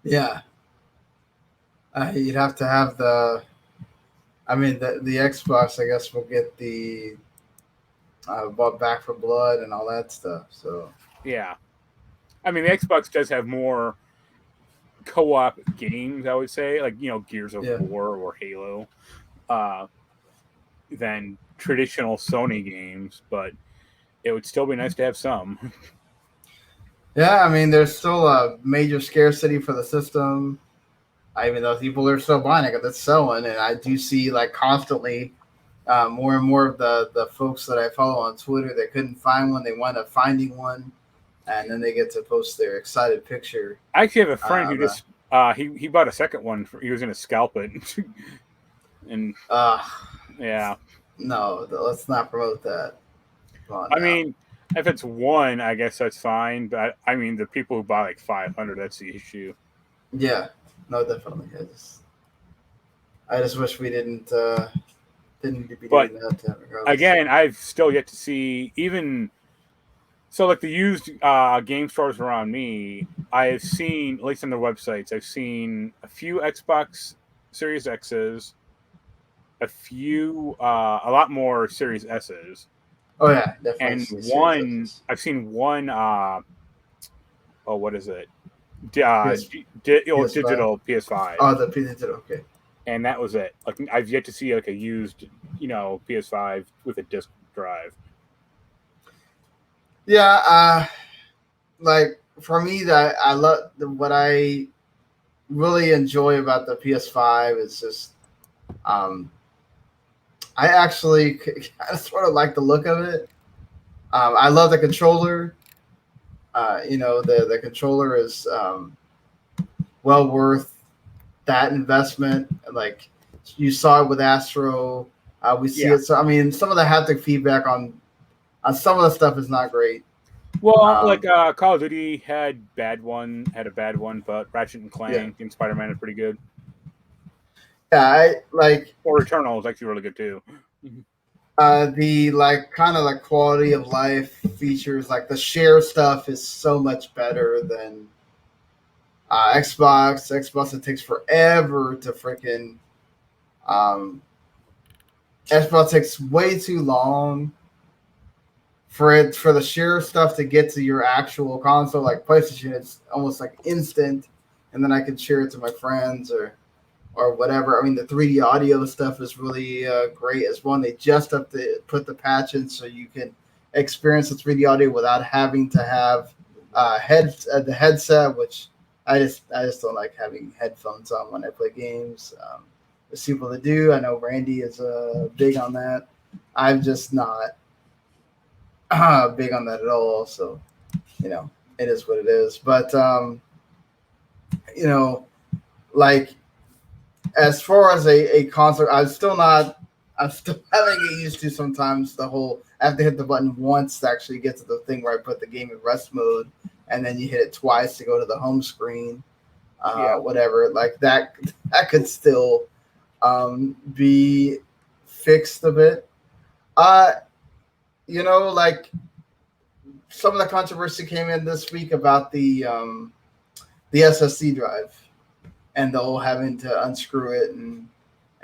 [SPEAKER 1] Yeah. You'd have to have the Xbox, I guess, will get the Back for Blood and all that stuff. So
[SPEAKER 3] yeah, I mean, the Xbox does have more co-op games, I would say, like Gears of War or Halo, than traditional Sony games. But it would still be nice to have some.
[SPEAKER 1] Yeah, I mean, there's still a major scarcity for the system. Even though people are still buying it, it's selling, and I do see like constantly more and more of the folks that I follow on Twitter that couldn't find one, they wind up finding one, and then they get to post their excited picture.
[SPEAKER 3] I actually have a friend who just he bought a second one. He was going to scalp it, and yeah,
[SPEAKER 1] no, let's not promote that.
[SPEAKER 3] I mean, if it's one, I guess that's fine. But I mean, the people who buy like 500, that's the issue.
[SPEAKER 1] Yeah. No, definitely. I just wish we didn't be doing that.
[SPEAKER 3] Again, I've still yet to see even so. Like the used game stores around me, I've seen, at least on their websites, I've seen a few Xbox Series X's, a lot more Series S's.
[SPEAKER 1] Oh yeah, definitely.
[SPEAKER 3] And I've seen one. What is it? Digital PS5.
[SPEAKER 1] Oh, the digital. Okay.
[SPEAKER 3] And that was it. Like I've yet to see like a used, PS5 with a disc drive.
[SPEAKER 1] Yeah, like for me, that I love what I really enjoy about the PS5 is just, I actually sort of like the look of it. I love the controller. The controller is well worth that investment. Like you saw it with Astro, we see it. So I mean, some of the haptic feedback on some of the stuff is not great.
[SPEAKER 3] Well, Call of Duty had a bad one, but Ratchet and Clank and Spider-Man is pretty good.
[SPEAKER 1] Yeah,
[SPEAKER 3] or Returnal is actually really good too.
[SPEAKER 1] The kind of quality of life features, like the share stuff, is so much better than Xbox. It takes forever to freaking. Xbox takes way too long for the share stuff to get to your actual console. Like PlayStation, it's almost like instant, and then I can share it to my friends or whatever. I mean, the 3D audio stuff is really great as well. They just have to put the patch in so you can experience the 3D audio without having to have the headset, which I just don't like having headphones on when I play games. There's people that do. I know Randy is big on that. I'm just not big on that at all. So, it is what it is. But, as far as a console, I'm still having to get used to sometimes the whole, I have to hit the button once to actually get to the thing where I put the game in rest mode, and then you hit it twice to go to the home screen, whatever. Like that could still be fixed a bit. Some of the controversy came in this week about the SSD drive and the whole having to unscrew it and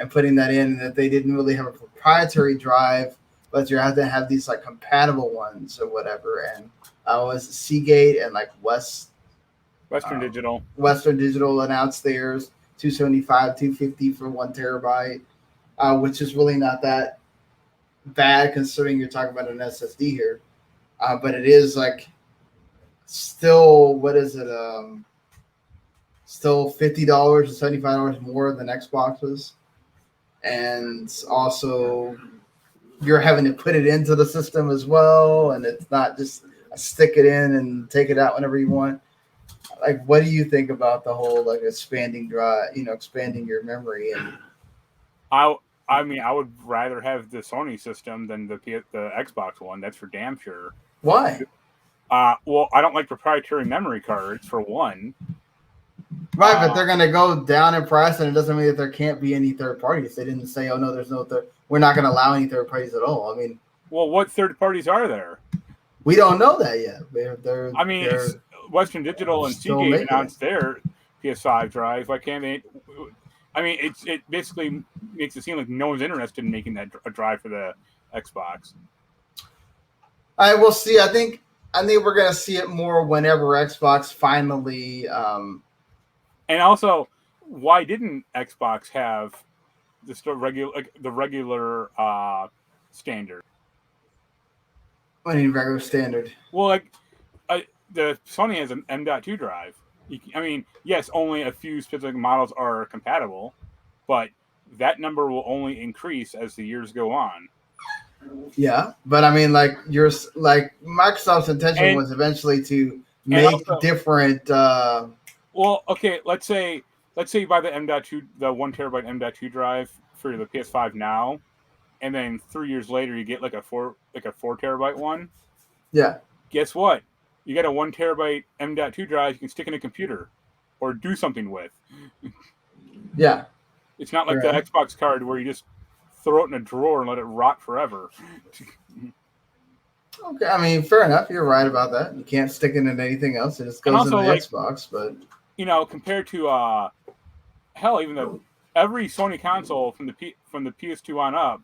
[SPEAKER 1] putting that in, and that they didn't really have a proprietary drive, but you have to have these compatible ones or whatever. And was Seagate and
[SPEAKER 3] Western Digital.
[SPEAKER 1] Western Digital announced theirs, 275, 250 for 1 terabyte, which is really not that bad considering you're talking about an SSD here. But it is still, what is it? Still $50 or $75 more than Xboxes. And also you're having to put it into the system as well. And it's not just stick it in and take it out whenever you want. What do you think about the whole expanding drive, expanding your memory? And
[SPEAKER 3] I mean, I would rather have the Sony system than the Xbox one. That's for damn sure.
[SPEAKER 1] Why?
[SPEAKER 3] Well, I don't like proprietary memory cards for one.
[SPEAKER 1] Right, but they're going to go down in price, and it doesn't mean that there can't be any third parties. They didn't say, "Oh no, there's no third. We're not going to allow any third parties at all." I mean,
[SPEAKER 3] well, what third parties are there?
[SPEAKER 1] We don't know that yet.
[SPEAKER 3] They're Western Digital and Seagate announced their PS5 drive. Why can't they? I mean, it basically makes it seem like no one's interested in making that a drive for the Xbox.
[SPEAKER 1] I will see. I think we're gonna see it more whenever Xbox finally.
[SPEAKER 3] And also, why didn't Xbox have the regular standard?
[SPEAKER 1] What do you mean regular standard?
[SPEAKER 3] Well, the Sony has an M.2 drive. I mean, yes, only a few specific models are compatible, but that number will only increase as the years go on.
[SPEAKER 1] Yeah, but I mean, Microsoft's intention was eventually to make different.
[SPEAKER 3] Well, okay, let's say you buy the M.2, the 1 terabyte M.2 drive for the PS5 now, and then 3 years later you get like a 4 terabyte one.
[SPEAKER 1] Yeah.
[SPEAKER 3] Guess what? You got a 1 terabyte M.2 drive you can stick in a computer or do something with.
[SPEAKER 1] Yeah.
[SPEAKER 3] It's not like the Xbox card where you just throw it in a drawer and let it rot forever.
[SPEAKER 1] Okay, I mean, fair enough. You're right about that. You can't stick it in anything else. It just goes in the Xbox. But
[SPEAKER 3] compared to even every Sony console from the PS2 on up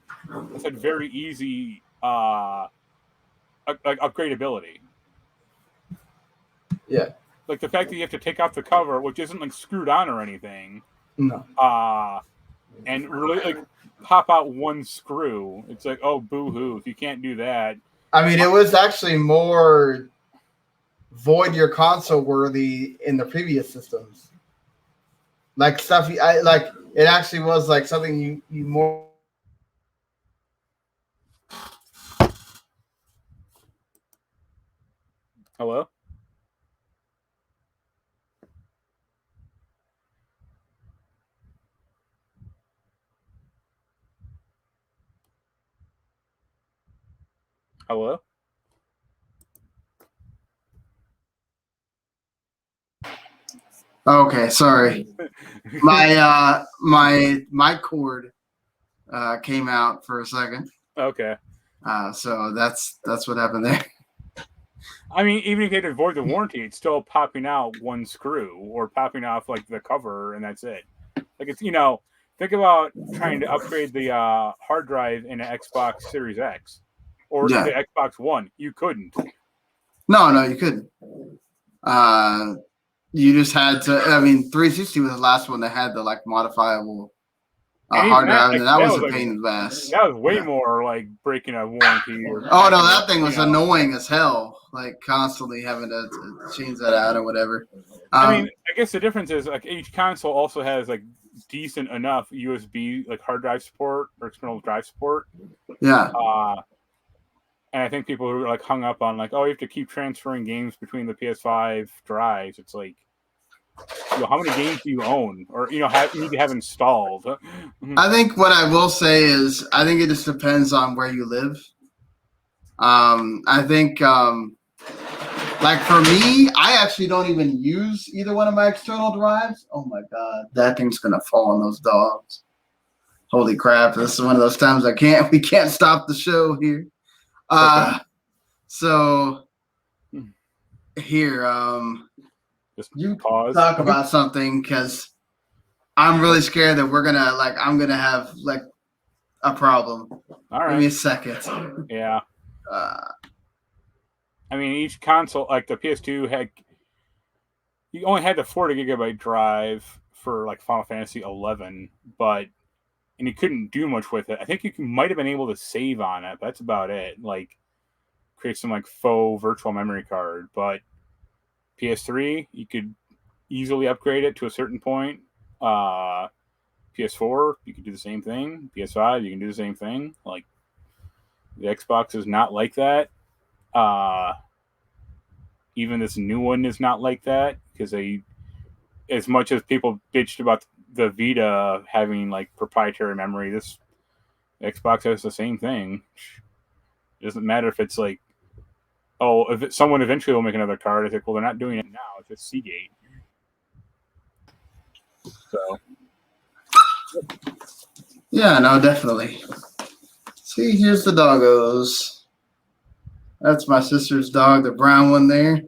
[SPEAKER 3] has had very easy upgradability.
[SPEAKER 1] Yeah.
[SPEAKER 3] Like the fact that you have to take off the cover, which isn't like screwed on or anything.
[SPEAKER 1] No.
[SPEAKER 3] And really like pop out one screw. It's like, oh, boo-hoo, if you can't do that.
[SPEAKER 1] I mean, it was actually more void your console worthy in the previous systems. Like stuff, it actually was like something you more.
[SPEAKER 3] Hello? Hello?
[SPEAKER 1] Okay, sorry. My cord came out for a second.
[SPEAKER 3] Okay.
[SPEAKER 1] So that's what happened there.
[SPEAKER 3] I mean, even if you had to avoid the warranty, it's still popping out one screw or popping off like the cover, and that's it. Like it's think about trying to upgrade the hard drive in an Xbox Series X or the Xbox One. You couldn't.
[SPEAKER 1] No, you couldn't. You just had to. I mean, 360 was the last one that had the modifiable hard drive, and that was a pain in the ass.
[SPEAKER 3] That was way more like breaking a warranty.
[SPEAKER 1] Oh no, that thing was annoying as hell. Like constantly having to change that out or whatever.
[SPEAKER 3] I mean, I guess the difference is like each console also has like decent enough USB like hard drive support or external drive support.
[SPEAKER 1] Yeah.
[SPEAKER 3] And I think people who are like hung up on like, oh, you have to keep transferring games between the PS5 drives. It's like, how many games do you own or need to have installed?
[SPEAKER 1] I think what I will say is I think it just depends on where you live. I think like for me, I actually don't even use either one of my external drives. Oh my god, that thing's gonna fall on those dogs. Holy crap, this is one of those times we can't stop the show here.
[SPEAKER 3] Okay.
[SPEAKER 1] So here,
[SPEAKER 3] just
[SPEAKER 1] you
[SPEAKER 3] pause.
[SPEAKER 1] Talk about something because I'm really scared that I'm gonna have like a problem.
[SPEAKER 3] All right.
[SPEAKER 1] Give me a second.
[SPEAKER 3] Yeah. I mean, each console, like the PS2 you only had the 40 gigabyte drive for like Final Fantasy 11, and you couldn't do much with it. I think you might have been able to save on it, but that's about it. Like create some like faux virtual memory card, but PS3 you could easily upgrade it to a certain point. PS4 you could do the same thing. PS5 you can do the same thing. Like the Xbox is not like that. Even this new one is not like that because as much as people bitched about the Vita having like proprietary memory, this Xbox has the same thing. It doesn't matter if it's like, oh, if someone eventually will make another card, it's like, well, they're not doing it now. It's just Seagate. So.
[SPEAKER 1] Yeah, no, definitely. See, here's the doggos. That's my sister's dog, the brown one there.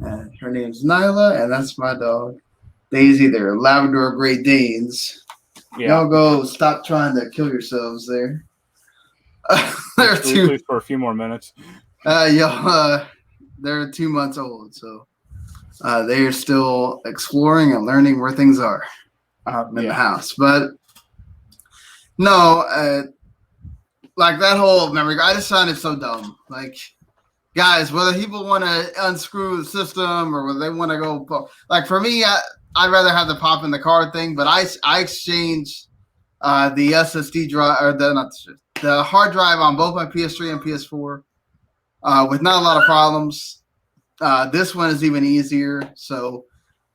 [SPEAKER 1] And her name's Nyla, and that's my dog, Daisy. They're Labrador Great Danes.
[SPEAKER 3] Yeah.
[SPEAKER 1] Y'all go stop trying to kill yourselves there. They're
[SPEAKER 3] at least for a few more minutes.
[SPEAKER 1] They're 2 months old, so they are still exploring and learning where things are in the house. But no, like that whole memory, I just found it so dumb. Like, guys, whether people want to unscrew the system or whether they want to go, like for me, I'd rather have the pop in the card thing. But I exchanged the SSD drive or the hard drive on both my PS3 and PS4 with not a lot of problems. This one is even easier, so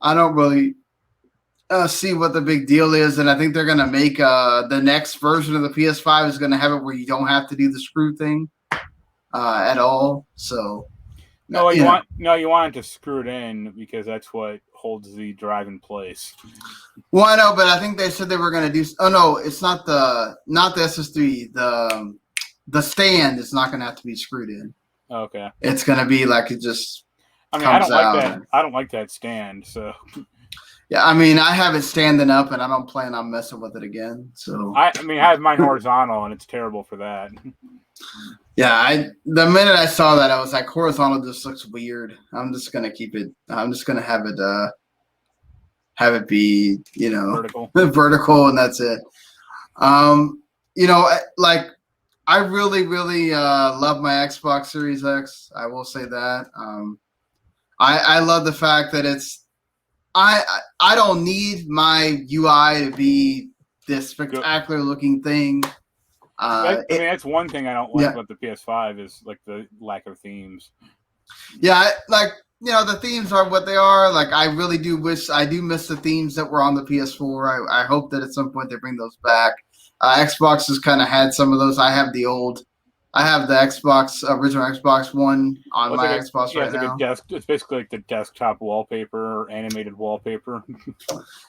[SPEAKER 1] I don't really see what the big deal is. And I think they're going to make the next version of the PS5 is going to have it where you don't have to do the screw thing at all. So
[SPEAKER 3] you want to screw it in because that's what holds the drive in place.
[SPEAKER 1] Well, I know, but I think they said they were going to do. Oh no, it's not the SSD. The stand is not going to have to be screwed in.
[SPEAKER 3] Okay.
[SPEAKER 1] It's going to be like it just.
[SPEAKER 3] I mean, I don't like that stand. So.
[SPEAKER 1] Yeah, I mean, I have it standing up, and I don't plan on messing with it again. So.
[SPEAKER 3] I have mine horizontal, and it's terrible for that.
[SPEAKER 1] Yeah, the minute I saw that, I was like, horizontal just looks weird. I'm just gonna keep it. I'm just gonna have it be, vertical, and that's it. Like I really, really love my Xbox Series X. I will say that. I love the fact that it's. I don't need my UI to be this spectacular looking thing.
[SPEAKER 3] That's one thing I don't like about the PS5 is like the lack of themes.
[SPEAKER 1] Yeah, the themes are what they are. Like, I really do miss the themes that were on the PS4. I hope that at some point they bring those back. Xbox has kind of had some of those. I have the original Xbox One on my Xbox right now.
[SPEAKER 3] It's basically like the desktop wallpaper or animated wallpaper.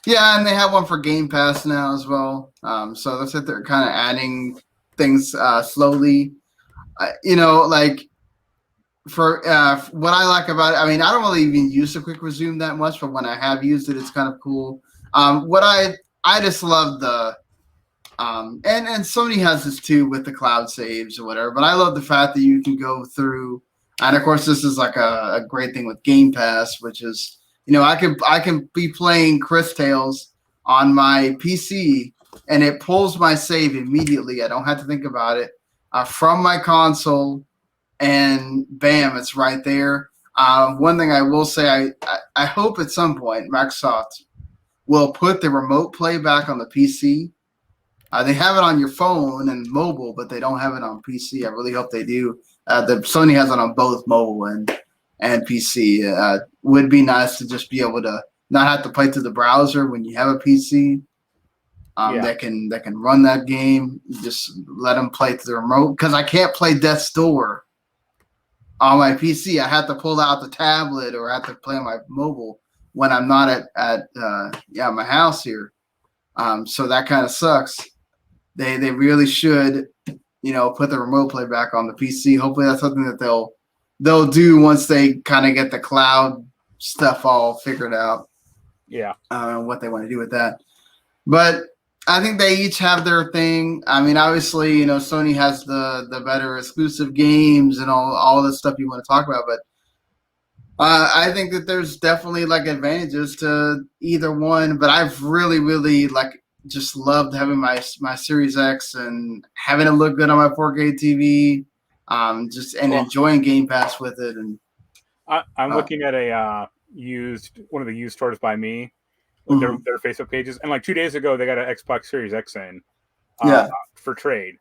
[SPEAKER 1] Yeah, and they have one for Game Pass now as well. So that's it. They're kind of adding things slowly. For what I like about it, I mean, I don't really even use the quick resume that much, but when I have used it, it's kind of cool. What I just love the and Sony has this too with the cloud saves or whatever, but I love the fact that you can go through, and of course this is like a great thing with Game Pass, which is, I can be playing Cris Tales on my PC and it pulls my save immediately. I don't have to think about it from my console, and bam, it's right there. One thing I will say, I hope at some point Microsoft will put the remote play back on the PC. They have it on your phone and mobile, but they don't have it on PC. I really hope they do. The Sony has it on both mobile and PC. Would be nice to just be able to not have to play through the browser when you have a PC that can run that game. Just let them play through the remote, because I can't play Death's Door on my PC. I have to pull out the tablet or I have to play on my mobile when I'm not at my house here. So that kind of sucks. They really should, put the remote play back on the PC. Hopefully that's something that they'll do once they kind of get the cloud stuff all figured out.
[SPEAKER 3] Yeah.
[SPEAKER 1] What they want to do with that. But I think they each have their thing. I mean, obviously, Sony has the better exclusive games and all this stuff you want to talk about, but I think that there's definitely like advantages to either one. But I've really, really just loved having my Series X and having it look good on my 4K TV, enjoying Game Pass with it. And
[SPEAKER 3] I'm looking at one of the used stores by me, their Facebook pages, and like 2 days ago they got an Xbox Series X in for trade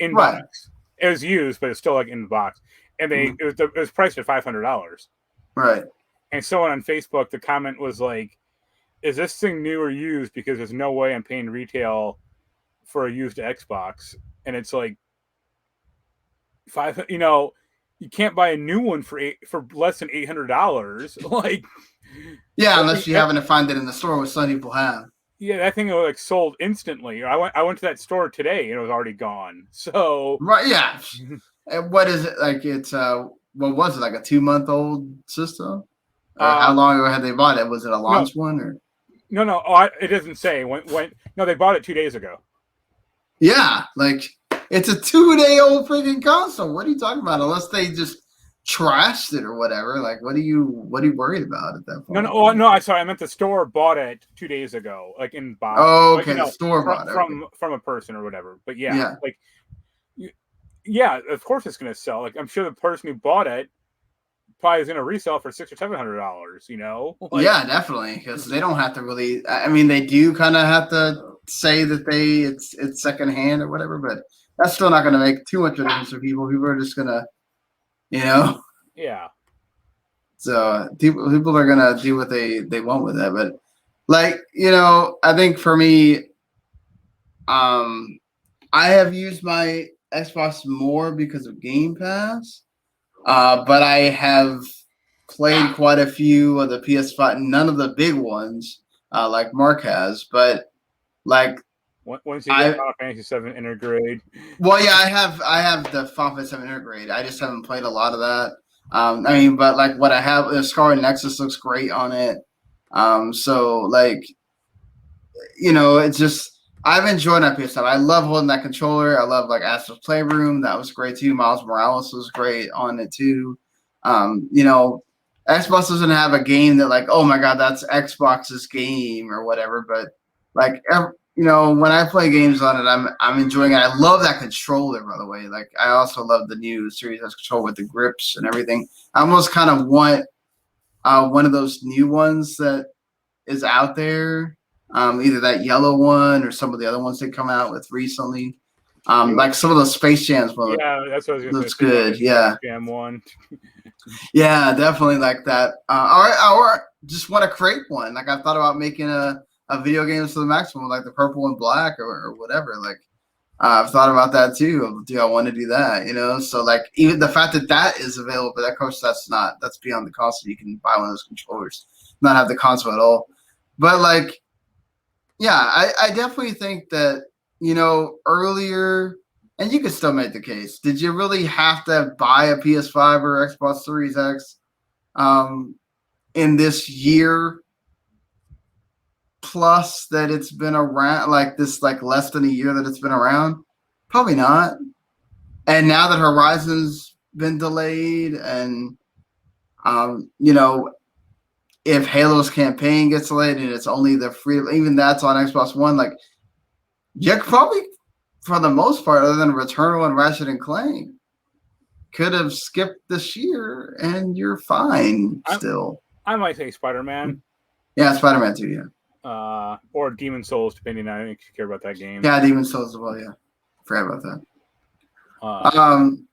[SPEAKER 3] in box. It was used, but it's still like in the box, and it was priced at $500.
[SPEAKER 1] Right.
[SPEAKER 3] And someone on Facebook, the comment was like, is this thing new or used? Because there's no way I'm paying retail for a used Xbox. And it's like, you can't buy a new one for less than $800. Like,
[SPEAKER 4] yeah, unless you happen to find it in the store, which some people have.
[SPEAKER 3] Yeah, that thing was like sold instantly. I went to that store today and it was already gone. So
[SPEAKER 4] right, yeah. And what is it like? It's what was it, like a 2-month-old system? Or how long ago had they bought it? Was it a launch one or?
[SPEAKER 3] No. It doesn't say when. No, they bought it 2 days ago.
[SPEAKER 4] Yeah, like it's a 2-day-old freaking console. What are you talking about? Unless they just trashed it or whatever. Like, what are you worried about at that point?
[SPEAKER 3] No. I'm sorry. I meant the store bought it 2 days ago, like in box.
[SPEAKER 4] Oh, okay. The store bought it
[SPEAKER 3] from a person or whatever. But yeah. Like, yeah, of course it's going to sell. Like, I'm sure the person who bought it probably is going to resell for $600 or $700. You know? Like,
[SPEAKER 4] yeah, definitely, because they don't have to really. I mean, they do kind of have to say that it's secondhand or whatever, but that's still not going to make too much of a difference for people. People are just going to,
[SPEAKER 3] Yeah.
[SPEAKER 4] So people are going to do what they want with that, but like I think for me, I have used my Xbox more because of Game Pass, but I have played quite a few of the PS5, none of the big ones like Marc has, but like
[SPEAKER 3] once you get Final Fantasy VII Intergrade.
[SPEAKER 4] Well, yeah, I have the Final Fantasy VII Intergrade. I just haven't played a lot of that. But like what I have, the Scarlet Nexus looks great on it. So like, it's just. I've enjoyed that PS5. I love holding that controller. I love like Astro's Playroom. That was great too. Miles Morales was great on it too. Xbox doesn't have a game that like, oh my god, that's Xbox's game or whatever. But like, when I play games on it, I'm enjoying it. I love that controller, by the way. Like, I also love the new Series S controller with the grips and everything. I almost kind of want one of those new ones that is out there. Either that yellow one or some of the other ones they come out with recently. Like some of those Space Jams.
[SPEAKER 3] Yeah, that's what I was going to say.
[SPEAKER 4] Looks good, yeah.
[SPEAKER 3] Jam one.
[SPEAKER 4] Yeah, definitely like that. Or just want to create one. Like I thought about making a video game to the maximum, like the purple and black or whatever. Like I've thought about that too. Do I want to do that? So like even the fact that is available, but of course that's beyond the console. You can buy one of those controllers, not have the console at all. But like. Yeah, I definitely think that, earlier, and you could still make the case, did you really have to buy a PS5 or Xbox Series X in this year plus that it's been around, like this, like less than a year that it's been around? Probably not. And now that Horizon's been delayed and, if Halo's campaign gets delayed and it's only the free, even that's on Xbox One, like you probably, for the most part, other than Returnal and Ratchet and Clank, could have skipped this year and you're fine still.
[SPEAKER 3] I might say Spider-Man.
[SPEAKER 4] Yeah, Spider-Man 2, yeah.
[SPEAKER 3] Or Demon Souls, depending on if you care about that game.
[SPEAKER 4] Yeah, Demon Souls as well, yeah. Forgot about that.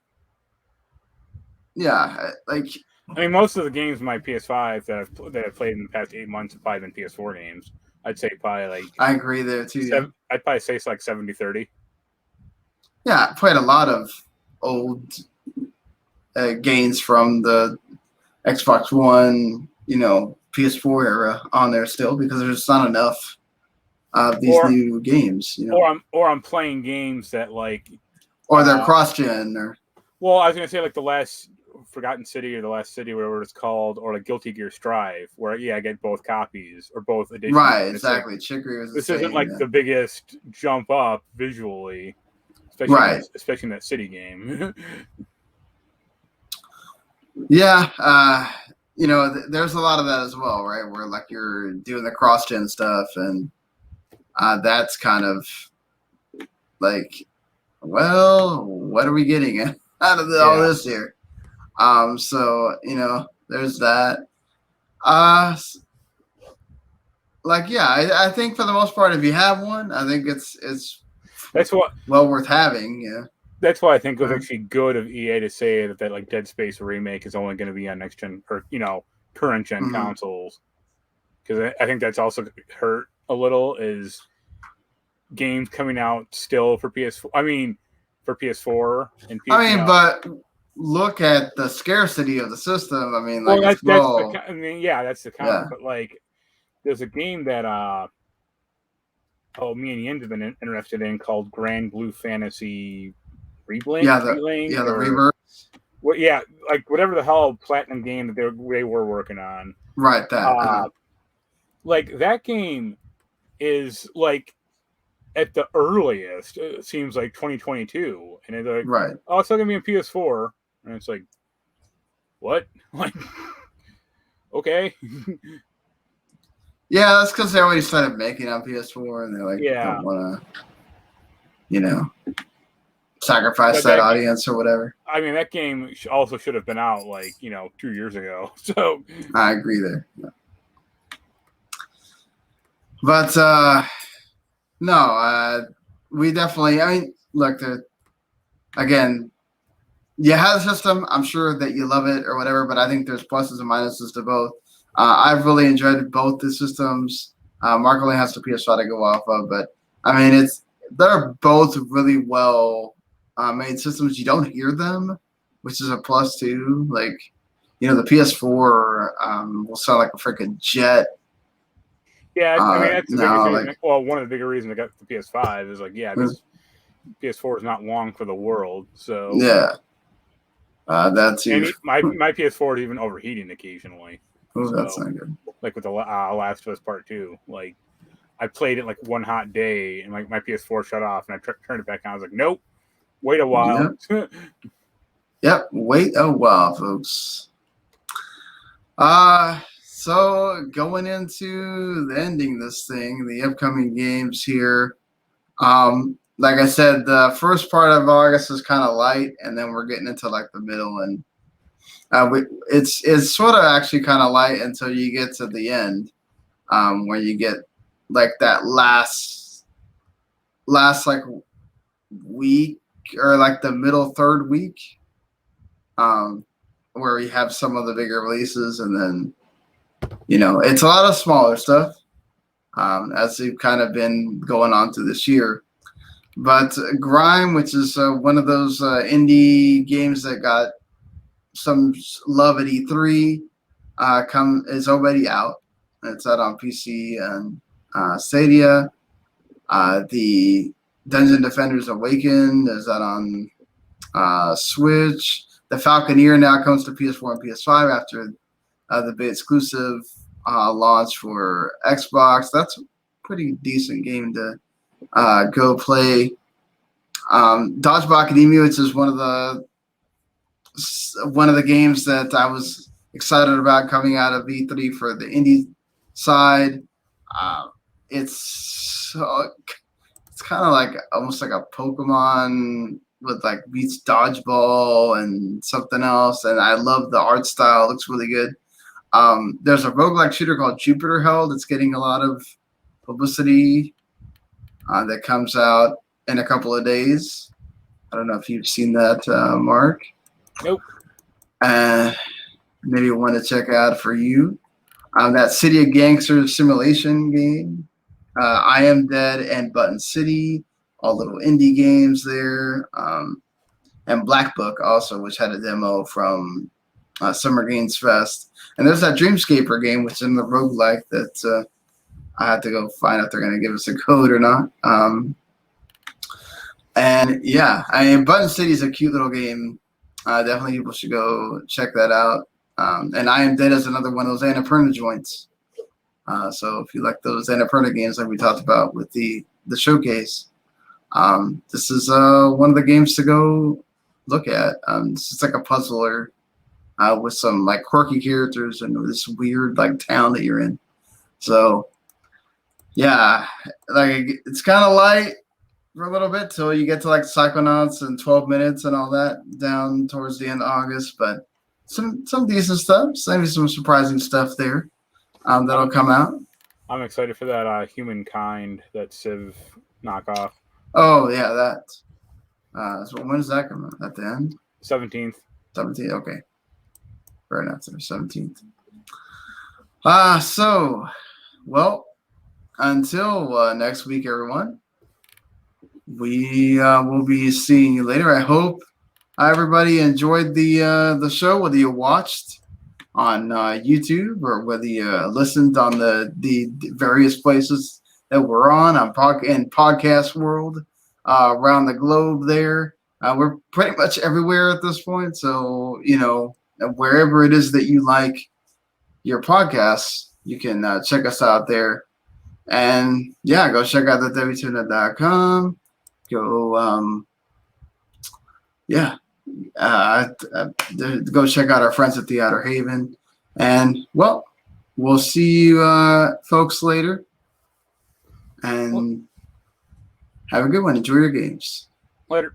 [SPEAKER 4] Yeah, like.
[SPEAKER 3] I mean, most of the games in my PS5 that I've played in the past 8 months have probably been PS4 games. I'd say probably like.
[SPEAKER 4] I agree there too.
[SPEAKER 3] I'd probably say it's like 70-30.
[SPEAKER 4] Yeah, I played a lot of old games from the Xbox One, PS4 era on there still because there's not enough of these new games.
[SPEAKER 3] Or I'm playing games that like.
[SPEAKER 4] Or they're cross-gen or.
[SPEAKER 3] Well, I was gonna say like the last. Forgotten City or the Last City, whatever it's called, or like Guilty Gear Strive, where I get both copies or both editions.
[SPEAKER 4] Right, exactly. Chicory was
[SPEAKER 3] this isn't like the biggest jump up visually, especially in that City game.
[SPEAKER 4] Yeah, there's a lot of that as well, right? Where like you're doing the cross-gen stuff, and that's kind of like, well, what are we getting out of all this here? So there's that. I think for the most part, if you have one, I think it's well worth having. Yeah,
[SPEAKER 3] that's why I think it was actually good of EA to say that like Dead Space remake is only going to be on next gen or current gen consoles, because I think that's also hurt a little is games coming out still for PS4. I mean, for PS4 and PS4.
[SPEAKER 4] but. look at the scarcity of the system, I mean,
[SPEAKER 3] well,
[SPEAKER 4] like,
[SPEAKER 3] that's the counter.
[SPEAKER 4] Yeah.
[SPEAKER 3] But like, there's a game that me and Yen have been interested in called Grand Blue Fantasy Relink.
[SPEAKER 4] The Rebirth.
[SPEAKER 3] Well, yeah, like whatever the hell platinum game that they were working on.
[SPEAKER 4] Right. That.
[SPEAKER 3] Like that game is like at the earliest, it seems like 2022, and it's like,
[SPEAKER 4] right.
[SPEAKER 3] Oh, it's still gonna be on PS4, and it's like, what? Like, okay.
[SPEAKER 4] Yeah, that's because they already started making on PS4, and they're like, don't want to, sacrifice that audience or whatever.
[SPEAKER 3] I mean, that game also should have been out like 2 years ago. So
[SPEAKER 4] I agree there. Yeah. But no, we definitely. I mean, look, again, you have the system. I'm sure that you love it or whatever, but I think there's pluses and minuses to both. I've really enjoyed both the systems. Marc only has the PS5 to go off of, but I mean, they're both really well made systems. You don't hear them, which is a plus too. Like, the PS4 will sound like a freaking jet.
[SPEAKER 3] Yeah, I mean, that's the biggest reason. Well, one of the bigger reasons I got the PS5 is like, this PS4 is not long for the world. So
[SPEAKER 4] yeah, that's
[SPEAKER 3] and my PS4 is even overheating occasionally.
[SPEAKER 4] Oh, so, that's not good.
[SPEAKER 3] Like with the Last of Us Part 2, like I played it like one hot day, and like my PS4 shut off, and I turned it back on. I was like, nope, wait a while.
[SPEAKER 4] Yep, wait a while, folks. So going into the ending this thing, the upcoming games here. Like I said, the first part of August is kind of light, and then we're getting into like the middle, and it's sort of actually kind of light until you get to the end, where you get like that last like week or like the middle third week, where we have some of the bigger releases, and then it's a lot of smaller stuff, as they've kind of been going on through this year. But Grime, which is one of those indie games that got some love at E3, is already out. It's out on PC and Stadia. The Dungeon Defenders Awakened is out on Switch. The Falconeer now comes to PS4 and PS5 after the big exclusive launch for Xbox. That's a pretty decent game to go play. Dodgeball Academia, which is one of the games that I was excited about coming out of E3 for the indie side. It's kind of like almost like a Pokemon with like beats dodgeball and something else, and I love the art style. It looks really good. There's a roguelike shooter called Jupiter Hell that's getting a lot of publicity that comes out in a couple of days. I don't know if you've seen that, Marc.
[SPEAKER 3] Nope.
[SPEAKER 4] Maybe one to check out for you. That City of Gangsters simulation game. I Am Dead and Button City, all little indie games there. And Black Book also, which had a demo from Summer Games Fest. And there's that Dreamscaper game, which is in the roguelike that I have to go find out if they're going to give us a code or not. And yeah, Button City is a cute little game. Definitely people should go check that out. And I Am Dead is another one of those Annapurna joints. So if you like those Annapurna games like we talked about with the showcase, this is one of the games to go look at. It's just like a puzzler with some like quirky characters and this weird like town that you're in. So yeah, like it's kind of light for a little bit till you get to like Psychonauts and 12 minutes and all that down towards the end of August, but some decent stuff, maybe some surprising stuff there that'll come out.
[SPEAKER 3] I'm excited for that Humankind, that Civ knockoff.
[SPEAKER 4] Oh yeah, that. So when does that come out? At the end?
[SPEAKER 3] 17th.
[SPEAKER 4] 17th. Okay. Fair enough. 17th. So, well, until next week, everyone. We will be seeing you later. I hope everybody enjoyed the show, whether you watched on YouTube or whether you listened on the various places that we're on in podcast world around the globe. There, we're pretty much everywhere at this point. So wherever it is that you like your podcasts, you can check us out there. And go check out the w2net.com. Go go check out our friends at the Outer Haven. And we'll see you folks later. And have a good one. Enjoy your games.
[SPEAKER 3] Later.